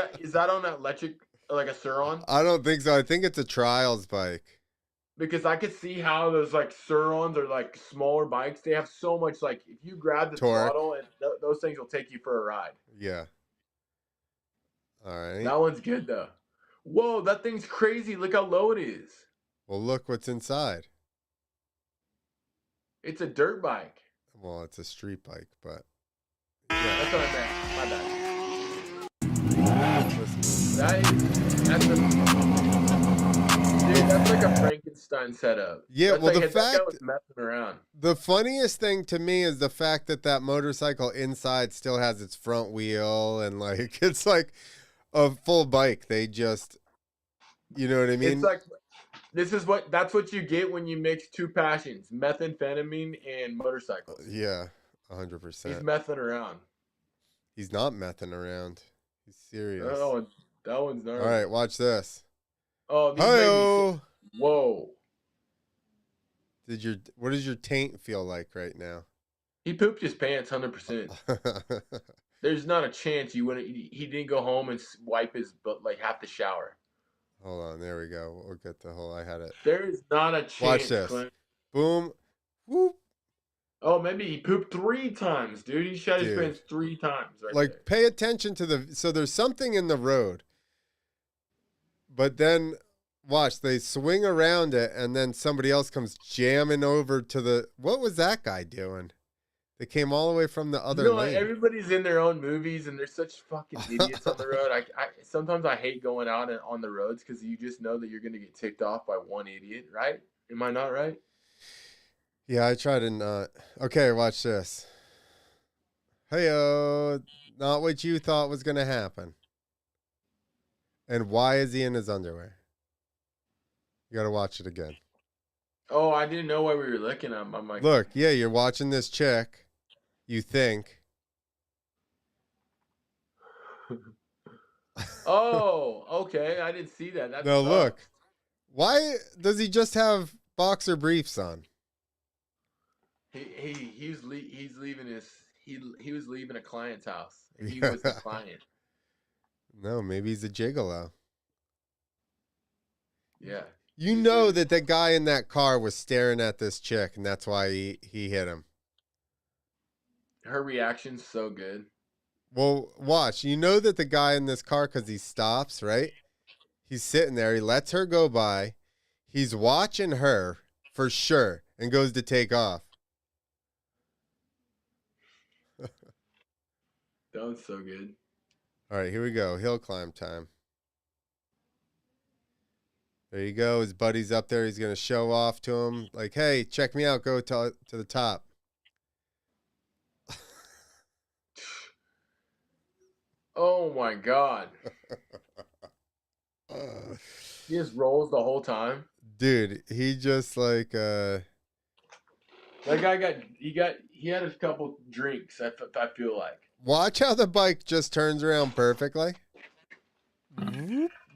Speaker 2: on that electric like a Suron?
Speaker 1: I don't think so. I think it's a trials bike.
Speaker 2: Because I could see how those like Surons or like smaller bikes, they have so much like if you grab the
Speaker 1: Torque.
Speaker 2: throttle and those things will take you for a ride.
Speaker 1: Yeah. All right.
Speaker 2: That one's good though. Whoa, that thing's crazy. Look how low it is.
Speaker 1: Well, look what's inside.
Speaker 2: It's a dirt bike.
Speaker 1: Well, it's a street bike, but
Speaker 2: That's
Speaker 1: yeah.
Speaker 2: what I meant. My bad.
Speaker 1: Listen,
Speaker 2: That's like a Frankenstein setup.
Speaker 1: yeah,
Speaker 2: That's
Speaker 1: well,
Speaker 2: like,
Speaker 1: the
Speaker 2: that guy
Speaker 1: fact
Speaker 2: was messing around.
Speaker 1: the funniest thing to me is the fact that motorcycle inside still has its front wheel and like it's like a full bike. They just, you know what I mean?
Speaker 2: It's like that's what you get when you mix two passions, methamphetamine and motorcycles.
Speaker 1: Yeah,
Speaker 2: He's
Speaker 1: 100%.
Speaker 2: messing around.
Speaker 1: He's not messing around. He's serious.
Speaker 2: That one's gnarly.
Speaker 1: All right, watch this.
Speaker 2: Oh, these
Speaker 1: Hi-oh!
Speaker 2: Whoa.
Speaker 1: What does your taint feel like right now?
Speaker 2: He pooped his pants 100%. There's not a chance he didn't go home and wipe his butt like half the shower.
Speaker 1: Hold on, there we go. We'll get the whole. I had it.
Speaker 2: There is not a chance.
Speaker 1: Watch this.
Speaker 2: Clint.
Speaker 1: Boom. Whoop.
Speaker 2: Oh, maybe he pooped 3 times, dude. He shot his pants 3 times right
Speaker 1: like,
Speaker 2: there.
Speaker 1: pay attention to so there's something in the road. But then, watch, they swing around it, and then somebody else comes jamming over to what was that guy doing? They came all the way from the other lane.
Speaker 2: Everybody's in their own movies, and they're such fucking idiots on the road. Sometimes I hate going out on the roads because you just know that you're going to get ticked off by one idiot, right? Am I not right?
Speaker 1: Yeah, I try to not. Okay, watch this. Hey-oh, not what you thought was going to happen. And why is he in his underwear? You got to watch it again.
Speaker 2: Oh, I didn't know why we were looking at him. I'm like,
Speaker 1: look, yeah, you're watching this chick. You think.
Speaker 2: oh, okay. I didn't see that. That's
Speaker 1: no,
Speaker 2: tough.
Speaker 1: look. Why does he just have boxer briefs on?
Speaker 2: He's leaving he was leaving a client's house. He was the client.
Speaker 1: No, maybe he's a gigolo.
Speaker 2: Yeah.
Speaker 1: You know that guy in that car was staring at this chick, and that's why he hit him.
Speaker 2: Her reaction's so good.
Speaker 1: Well, watch. You know that the guy in this car, because he stops, right? He's sitting there. He lets her go by. He's watching her for sure and goes to take off.
Speaker 2: That was so good.
Speaker 1: All right, here we go. Hill climb time. There you go. His buddy's up there. He's going to show off to him. Like, hey, check me out. Go to the top.
Speaker 2: Oh, my God. He just rolls the whole time.
Speaker 1: Dude, he just like...
Speaker 2: That guy he had a couple drinks, I feel like.
Speaker 1: Watch how the bike just turns around perfectly.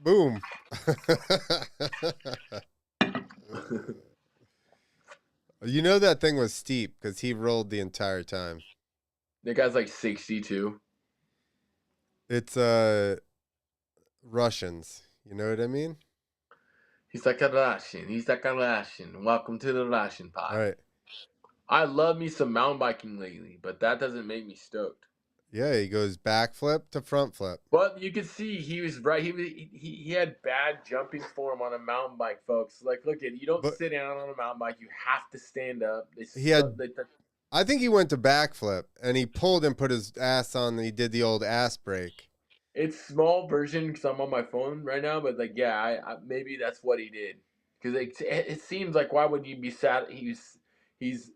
Speaker 1: Boom. You know that thing was steep because he rolled the entire time.
Speaker 2: That guy's like 62.
Speaker 1: It's Russians. You know what I mean?
Speaker 2: He's like a Russian. He's like a Russian. Welcome to the Russian pod.
Speaker 1: All right.
Speaker 2: I love me some mountain biking lately, but that doesn't make me stoked.
Speaker 1: Yeah, he goes back flip to front flip.
Speaker 2: But you can see he was right. He had bad jumping form on a mountain bike, folks. Like, look at you don't sit down on a mountain bike. You have to stand up.
Speaker 1: I think he went to back flip and he pulled and put his ass on. And he did the old ass break.
Speaker 2: It's small version because I'm on my phone right now, but like, yeah, I maybe that's what he did because it seems like why would you be sad? He's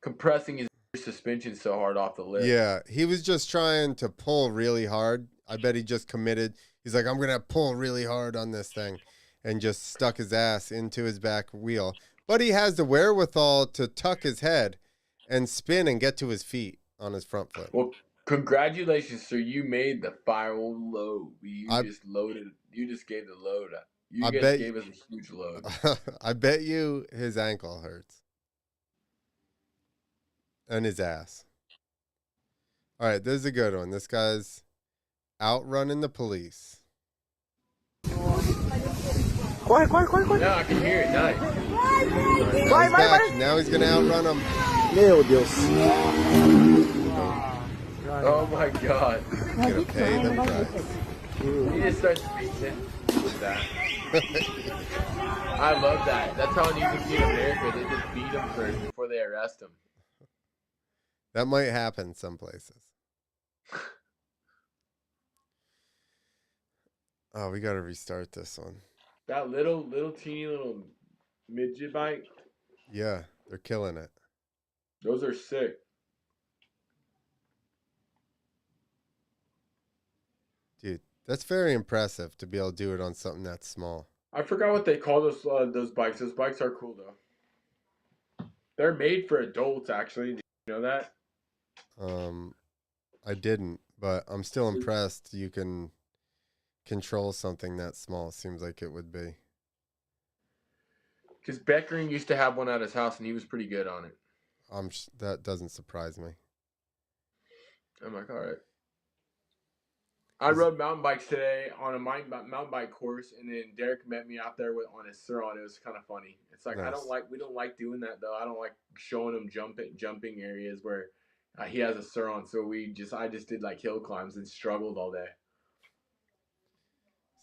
Speaker 2: compressing his suspension so hard off the lip.
Speaker 1: Yeah, he was just trying to pull really hard. I bet he just committed. He's like, I'm going to pull really hard on this thing and just stuck his ass into his back wheel. But he has the wherewithal to tuck his head and spin and get to his feet on his front flip.
Speaker 2: Well, congratulations, sir. You made the final load. You just loaded. You just gave the load up. You guys gave us a huge load.
Speaker 1: I bet you his ankle hurts. And his ass. All right, this is a good one. This guy's outrunning the police.
Speaker 4: Quiet.
Speaker 2: Yeah, I can hear it. Nice.
Speaker 1: Now he's going to outrun him.
Speaker 4: Meu Deus.
Speaker 2: Oh my God.
Speaker 1: He's going to pay the price.
Speaker 2: He just starts beating with that. I love that. That's how it needs to be in America. They just beat him first before they arrest him.
Speaker 1: That might happen some places. Oh, we got to restart this one.
Speaker 2: That little teeny little midget bike.
Speaker 1: Yeah, they're killing it.
Speaker 2: Those are sick.
Speaker 1: Dude, that's very impressive to be able to do it on something that small.
Speaker 2: I forgot what they call those bikes. Those bikes are cool though. They're made for adults, actually. Did you know that?
Speaker 1: I didn't, but I'm still impressed you can control something that small. Seems like it would be.
Speaker 2: Because Beckering used to have one at his house, and he was pretty good on it.
Speaker 1: That doesn't surprise me.
Speaker 2: I'm like, all right. I rode mountain bikes today on a mountain bike course, and then Derek met me out there on his Suron. It was kind of funny. It's like
Speaker 1: nice.
Speaker 2: We don't like doing that though. I don't like showing him jumping areas where he has a Suron. So I just did like hill climbs and struggled all day.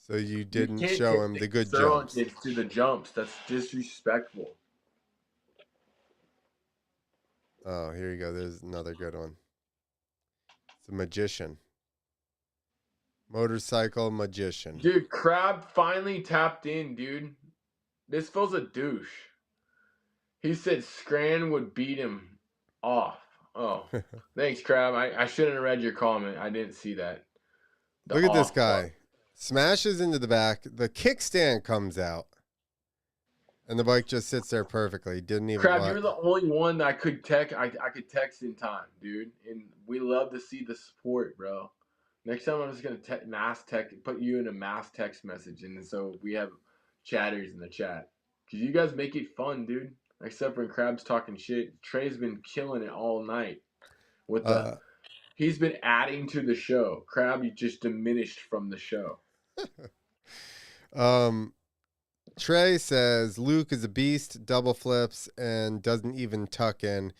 Speaker 1: So you didn't show him the good jumps.
Speaker 2: Kids do the jumps. That's disrespectful.
Speaker 1: Oh, here you go. There's another good one. It's a magician. Motorcycle magician.
Speaker 2: Dude, Crab finally tapped in, dude. This fool's a douche. He said Scran would beat him off. Oh, thanks, Crab. I shouldn't have read your comment. I didn't see that.
Speaker 1: Look at this guy. Part. Smashes into the back. The kickstand comes out. And the bike just sits there perfectly. Didn't even.
Speaker 2: Crab, you're the only one that I could text in time, dude. And we love to see the support, bro. Next time I'm just gonna put you in a mass text message, and so we have chatters in the chat. Cause you guys make it fun, dude. Except when Crab's talking shit. Trey's been killing it all night. He's been adding to the show. Crab, you just diminished from the show.
Speaker 1: Trey says Luke is a beast, double flips, and doesn't even tuck in.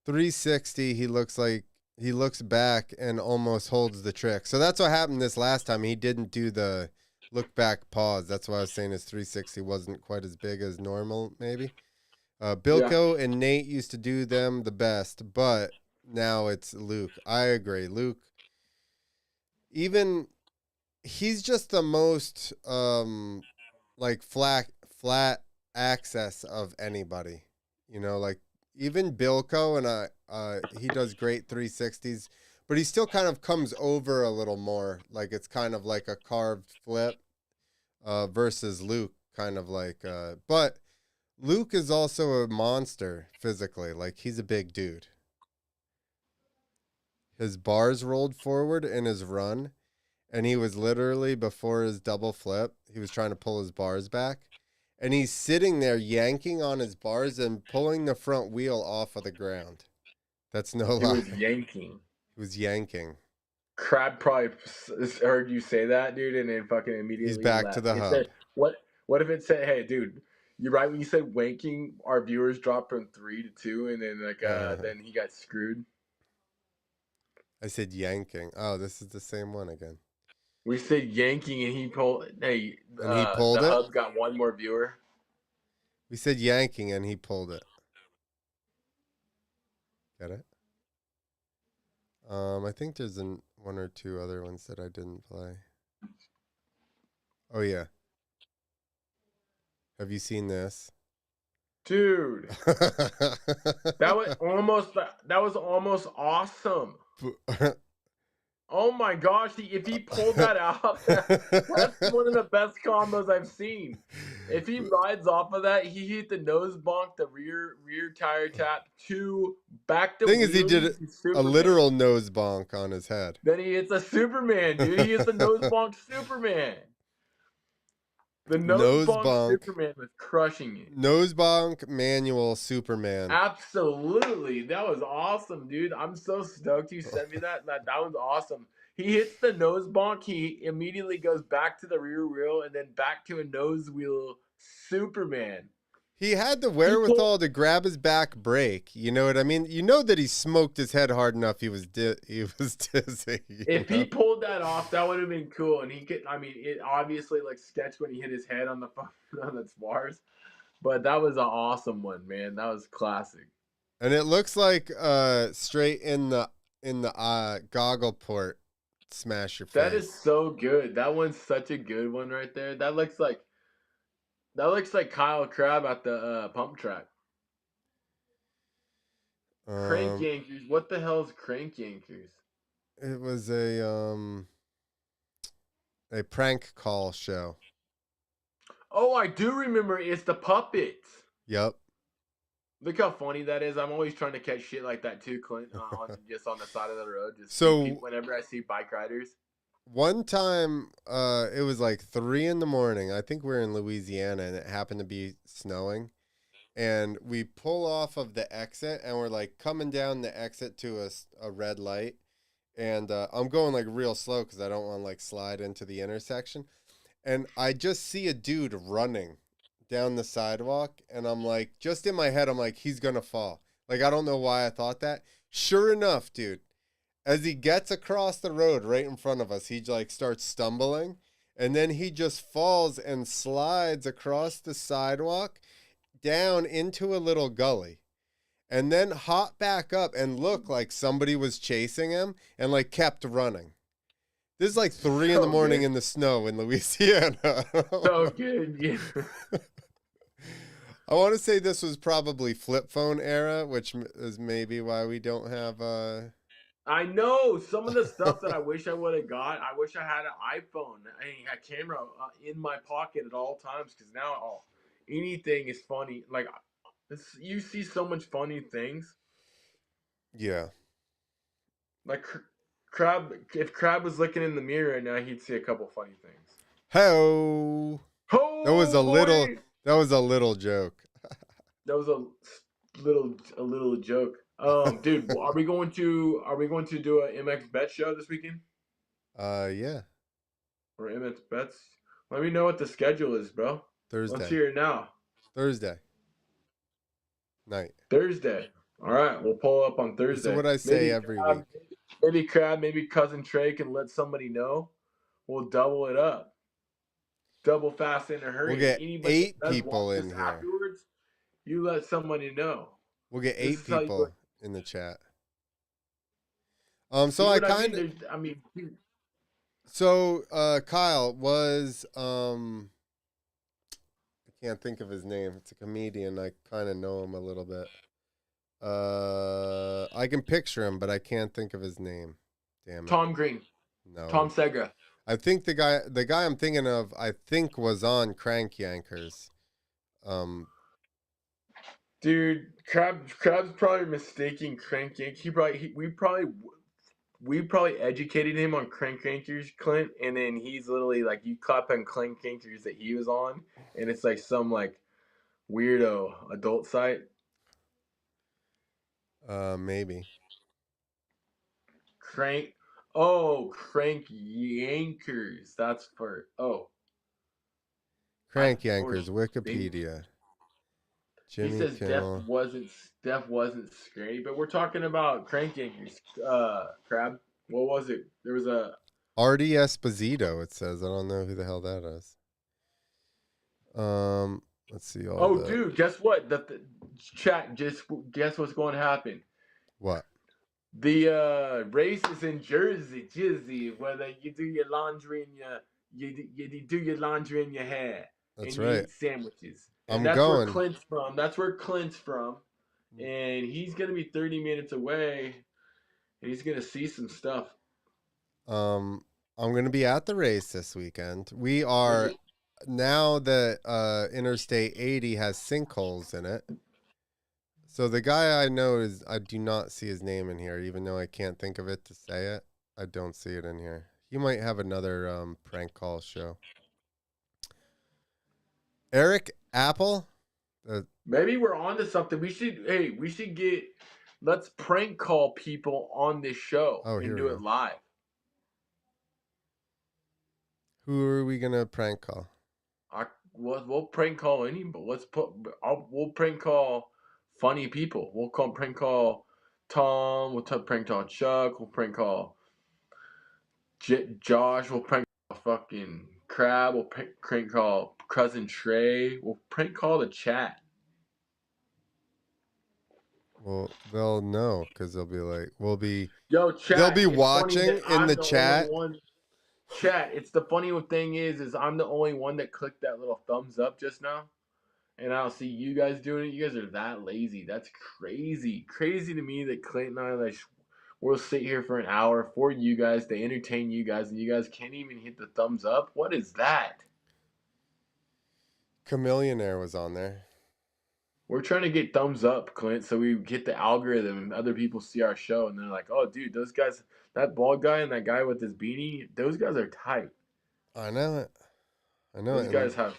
Speaker 1: 360, he looks back and almost holds the trick. So that's what happened this last time. He didn't do the look back pause. That's why I was saying his 360 wasn't quite as big as normal, maybe. Bilko and Nate used to do them the best, but now it's Luke. I agree. Luke, even he's just the most like flat access of anybody. You know, like even Bilko and he does great 360s, but he still kind of comes over a little more. Like it's kind of like a carved flip versus Luke, kind of like. But Luke is also a monster physically. Like he's a big dude. His bars rolled forward in his run, and he was literally before his double flip. He was trying to pull his bars back, and he's sitting there yanking on his bars and pulling the front wheel off of the ground. That's no lie.
Speaker 2: He was yanking.
Speaker 1: He was yanking.
Speaker 2: Crab probably heard you say that, dude, and then fucking immediately
Speaker 1: He's back
Speaker 2: left.
Speaker 1: to the
Speaker 2: It
Speaker 1: hub.
Speaker 2: said, what if it said, hey, dude, you're right when you said wanking, our viewers dropped from 3 to 2, and then then he got screwed.
Speaker 1: I said yanking. Oh, this is the same one again.
Speaker 2: We said yanking, and he pulled. Hey,
Speaker 1: And he pulled
Speaker 2: the
Speaker 1: it?
Speaker 2: hub got one more viewer.
Speaker 1: We said yanking, and he pulled it. Get it? I think there's one or two other ones that I didn't play. Oh yeah. Have you seen this?
Speaker 2: Dude, that was almost awesome. Oh my gosh, if he pulled that out, that's one of the best combos I've seen. If he rides off of that, he hit the nose bonk, the rear tire tap, back to
Speaker 1: Thing is, he did a literal nose bonk on his head.
Speaker 2: Then he hits a Superman, dude. He hits the nose bonk Superman. The nose bonk Superman was crushing it.
Speaker 1: Nose bonk manual Superman.
Speaker 2: Absolutely. That was awesome, dude. I'm so stoked you sent me that. That was awesome. He hits the nose bonk. He immediately goes back to the rear wheel and then back to a nose wheel Superman.
Speaker 1: He had the wherewithal to grab his back brake. You know what I mean? You know that he smoked his head hard enough. He was dizzy.
Speaker 2: If he pulled that off, that would have been cool. And he could. I mean, it obviously like sketched when he hit his head on the bars, but that was an awesome one, man. That was classic.
Speaker 1: And it looks like straight in the goggle port, smash your face.
Speaker 2: That is so good. That one's such a good one right there. That looks like Kyle Crab at the pump track. Crank Yankers. What the hell is Crank Yankers?
Speaker 1: It was a prank call show.
Speaker 2: Oh, I do remember. It's the puppets.
Speaker 1: Yep.
Speaker 2: Look how funny that is. I'm always trying to catch shit like that too, Clint. Just on the side of the road. Whenever I see bike riders.
Speaker 1: One time, it was like 3 a.m. I think we're in Louisiana, and it happened to be snowing. And we pull off of the exit, and we're like coming down the exit to a red light. And I'm going like real slow because I don't want to like slide into the intersection. And I just see a dude running down the sidewalk, and I'm like, just in my head, I'm like, he's gonna fall. Like, I don't know why I thought that. Sure enough, dude, as he gets across the road right in front of us, he like starts stumbling, and then he just falls and slides across the sidewalk down into a little gully, and then hop back up and look like somebody was chasing him and like kept running. This is like 3 a.m. in the snow in Louisiana.
Speaker 2: So good, yeah.
Speaker 1: I want to say this was probably flip phone era, which is maybe why we don't have.
Speaker 2: I know some of the stuff that I wish I would have got. I wish I had an iPhone, a camera in my pocket at all times, because now anything is funny. Like you see so much funny things.
Speaker 1: Yeah.
Speaker 2: Like Crab, if Crab was looking in the mirror right now, he'd see a couple funny things.
Speaker 1: Ho! That was a little. That was a little joke.
Speaker 2: That was a little joke. Dude, are we going to do a MX Bet show this weekend?
Speaker 1: Yeah.
Speaker 2: Or MX Bets? Let me know what the schedule is, bro.
Speaker 1: Thursday.
Speaker 2: Let's hear it now.
Speaker 1: Thursday night.
Speaker 2: Thursday. All right, we'll pull up on Thursday.
Speaker 1: This is what I say every week.
Speaker 2: Maybe Crab, maybe Cousin Trey can let somebody know. We'll double it up. Double fast in a hurry.
Speaker 1: We'll get 8 people in here.
Speaker 2: Afterwards, you let somebody know.
Speaker 1: We'll get 8 people in the chat. So I kind of. So Kyle was I can't think of his name. It's a comedian. I kind of know him a little bit. I can picture him, but I can't think of his name. Damn it.
Speaker 2: Tom Green.
Speaker 1: No.
Speaker 2: Tom Segura.
Speaker 1: I think the guy I'm thinking of, I think was on Crank Yankers.
Speaker 2: Dude, Crab's probably mistaking Crank Yank. We probably educated him on Crank Yankers, Clint, and then he's literally like, you clap on Crank Yankers that he was on, and it's like some like weirdo adult site.
Speaker 1: Maybe.
Speaker 2: Crank Yankers. That's for
Speaker 1: Crank Yankers, Wikipedia.
Speaker 2: He
Speaker 1: Jimmy
Speaker 2: says
Speaker 1: Kimmel.
Speaker 2: Steph wasn't scary, but we're talking about Crank Yankers. Crab. What was it? There was a
Speaker 1: Artie Esposito, it says. I don't know who the hell that is. Let's see
Speaker 2: dude, guess what? The chat, just guess what's going to happen.
Speaker 1: What?
Speaker 2: The race is in Jersey, where you do your laundry and you do your laundry in your hair.
Speaker 1: That's
Speaker 2: and
Speaker 1: right.
Speaker 2: You eat sandwiches. And
Speaker 1: I'm
Speaker 2: that's
Speaker 1: going.
Speaker 2: where Clint's from. That's where Clint's from. And he's gonna be 30 minutes away. And he's gonna see some stuff.
Speaker 1: I'm gonna be at the race this weekend. We are now that Interstate 80 has sinkholes in it. So the guy I know I do not see his name in here, even though I can't think of it to say it. I don't see it in here. He might have another prank call show. Eric Apple?
Speaker 2: Maybe we're on to something. Let's prank call people on this show and do it live.
Speaker 1: Who are we gonna prank call?
Speaker 2: We'll prank call anybody. We'll prank call funny people. We'll prank call Tom. We'll prank call Chuck. We'll prank call Josh. We'll prank call fucking Crab. We'll prank call cousin Trey. We'll prank call the chat.
Speaker 1: Well, they'll know because they'll be like,
Speaker 2: chat.
Speaker 1: They'll be watching in the chat.
Speaker 2: Chat. It's the funny thing is I'm the only one that clicked that little thumbs up just now. And I don't see you guys doing it. You guys are that lazy. That's crazy. Crazy to me that Clayton and I, we'll sit here for an hour for you guys to entertain you guys, and you guys can't even hit the thumbs up. What is that?
Speaker 1: Chameleonaire was on there.
Speaker 2: We're trying to get thumbs up, Clint, so we get the algorithm and other people see our show, and they're like, oh, dude, those guys, that bald guy and that guy with his beanie, those guys are tight.
Speaker 1: I know it.
Speaker 2: Those guys are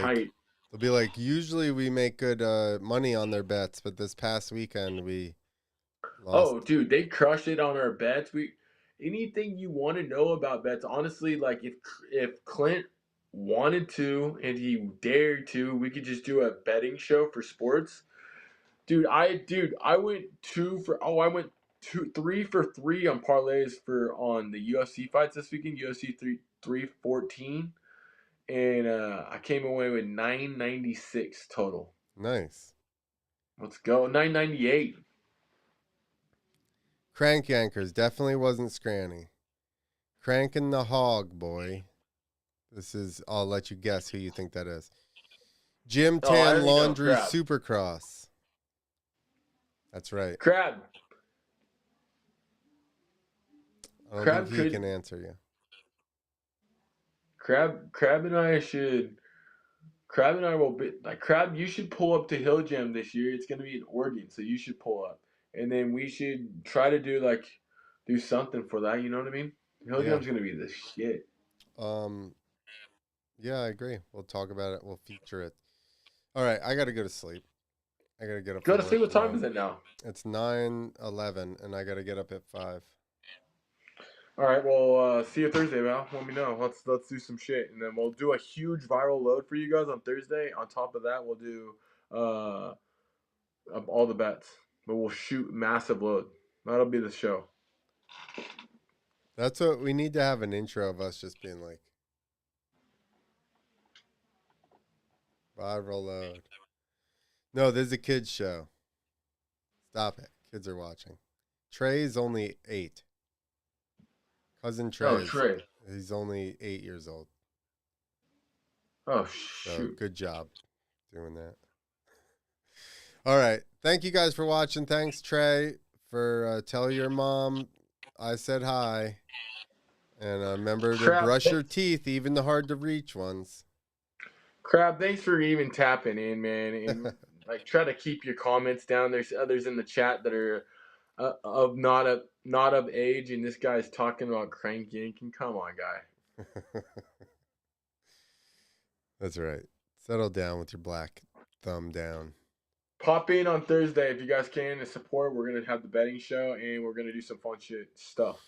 Speaker 2: tight.
Speaker 1: They'll be like, usually we make good money on their bets, but this past weekend we lost.
Speaker 2: Oh, dude, they crushed it on our bets. Anything you want to know about bets, honestly, like if Clint wanted to and he dared to, we could just do a betting show for sports. I went 3 for 3 on parlays on the UFC fights this weekend, UFC 314. And I came away with $996 total.
Speaker 1: Nice.
Speaker 2: Let's go. $998.
Speaker 1: Crank Yankers definitely wasn't Scranny. Cranking the Hog, boy. I'll let you guess who you think that is. Jim Tan Laundry Supercross. That's right.
Speaker 2: Crab.
Speaker 1: I don't think he can answer you.
Speaker 2: Crab and I will be like, Crab, you should pull up to Hill Jam this year. It's going to be in Oregon, so you should pull up. And then we should try to do something for that, you know what I mean? Hill Jam's going to be the shit.
Speaker 1: Yeah, I agree. We'll talk about it. We'll feature it. All right, I got to go to sleep. I got to get up.
Speaker 2: Go to sleep. What time is it now?
Speaker 1: It's 9:11, and I got to get up at 5.
Speaker 2: All right, well, see you Thursday, Val. Let me know. Let's do some shit, and then we'll do a huge viral load for you guys on Thursday. On top of that, we'll do all the bets, but we'll shoot massive load. That'll be the show.
Speaker 1: That's what we need to have, an intro of us just being like, viral load. No, this is a kids show. Stop it. Kids are watching. Trey's only 8. Cousin Trey.
Speaker 2: Oh, Trey.
Speaker 1: He's only 8 years old.
Speaker 2: Oh,
Speaker 1: So
Speaker 2: shoot.
Speaker 1: good job doing that. All right. Thank you guys for watching. Thanks, Trey, for tell your mom I said hi. And remember to brush your teeth, even the hard to reach ones.
Speaker 2: Crab, thanks for even tapping in, man. And like, try to keep your comments down. There's others in the chat that are not of age, and this guy's talking about crank yanking. Come on, guy.
Speaker 1: That's right. Settle down with your black thumb down.
Speaker 2: Pop in on Thursday if you guys can and support. We're gonna have the betting show, and we're gonna do some fun stuff.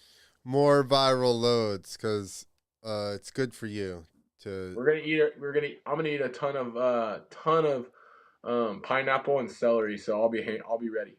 Speaker 1: More viral loads, because it's good for you. I'm
Speaker 2: gonna eat a ton of pineapple and celery, so I'll be ready.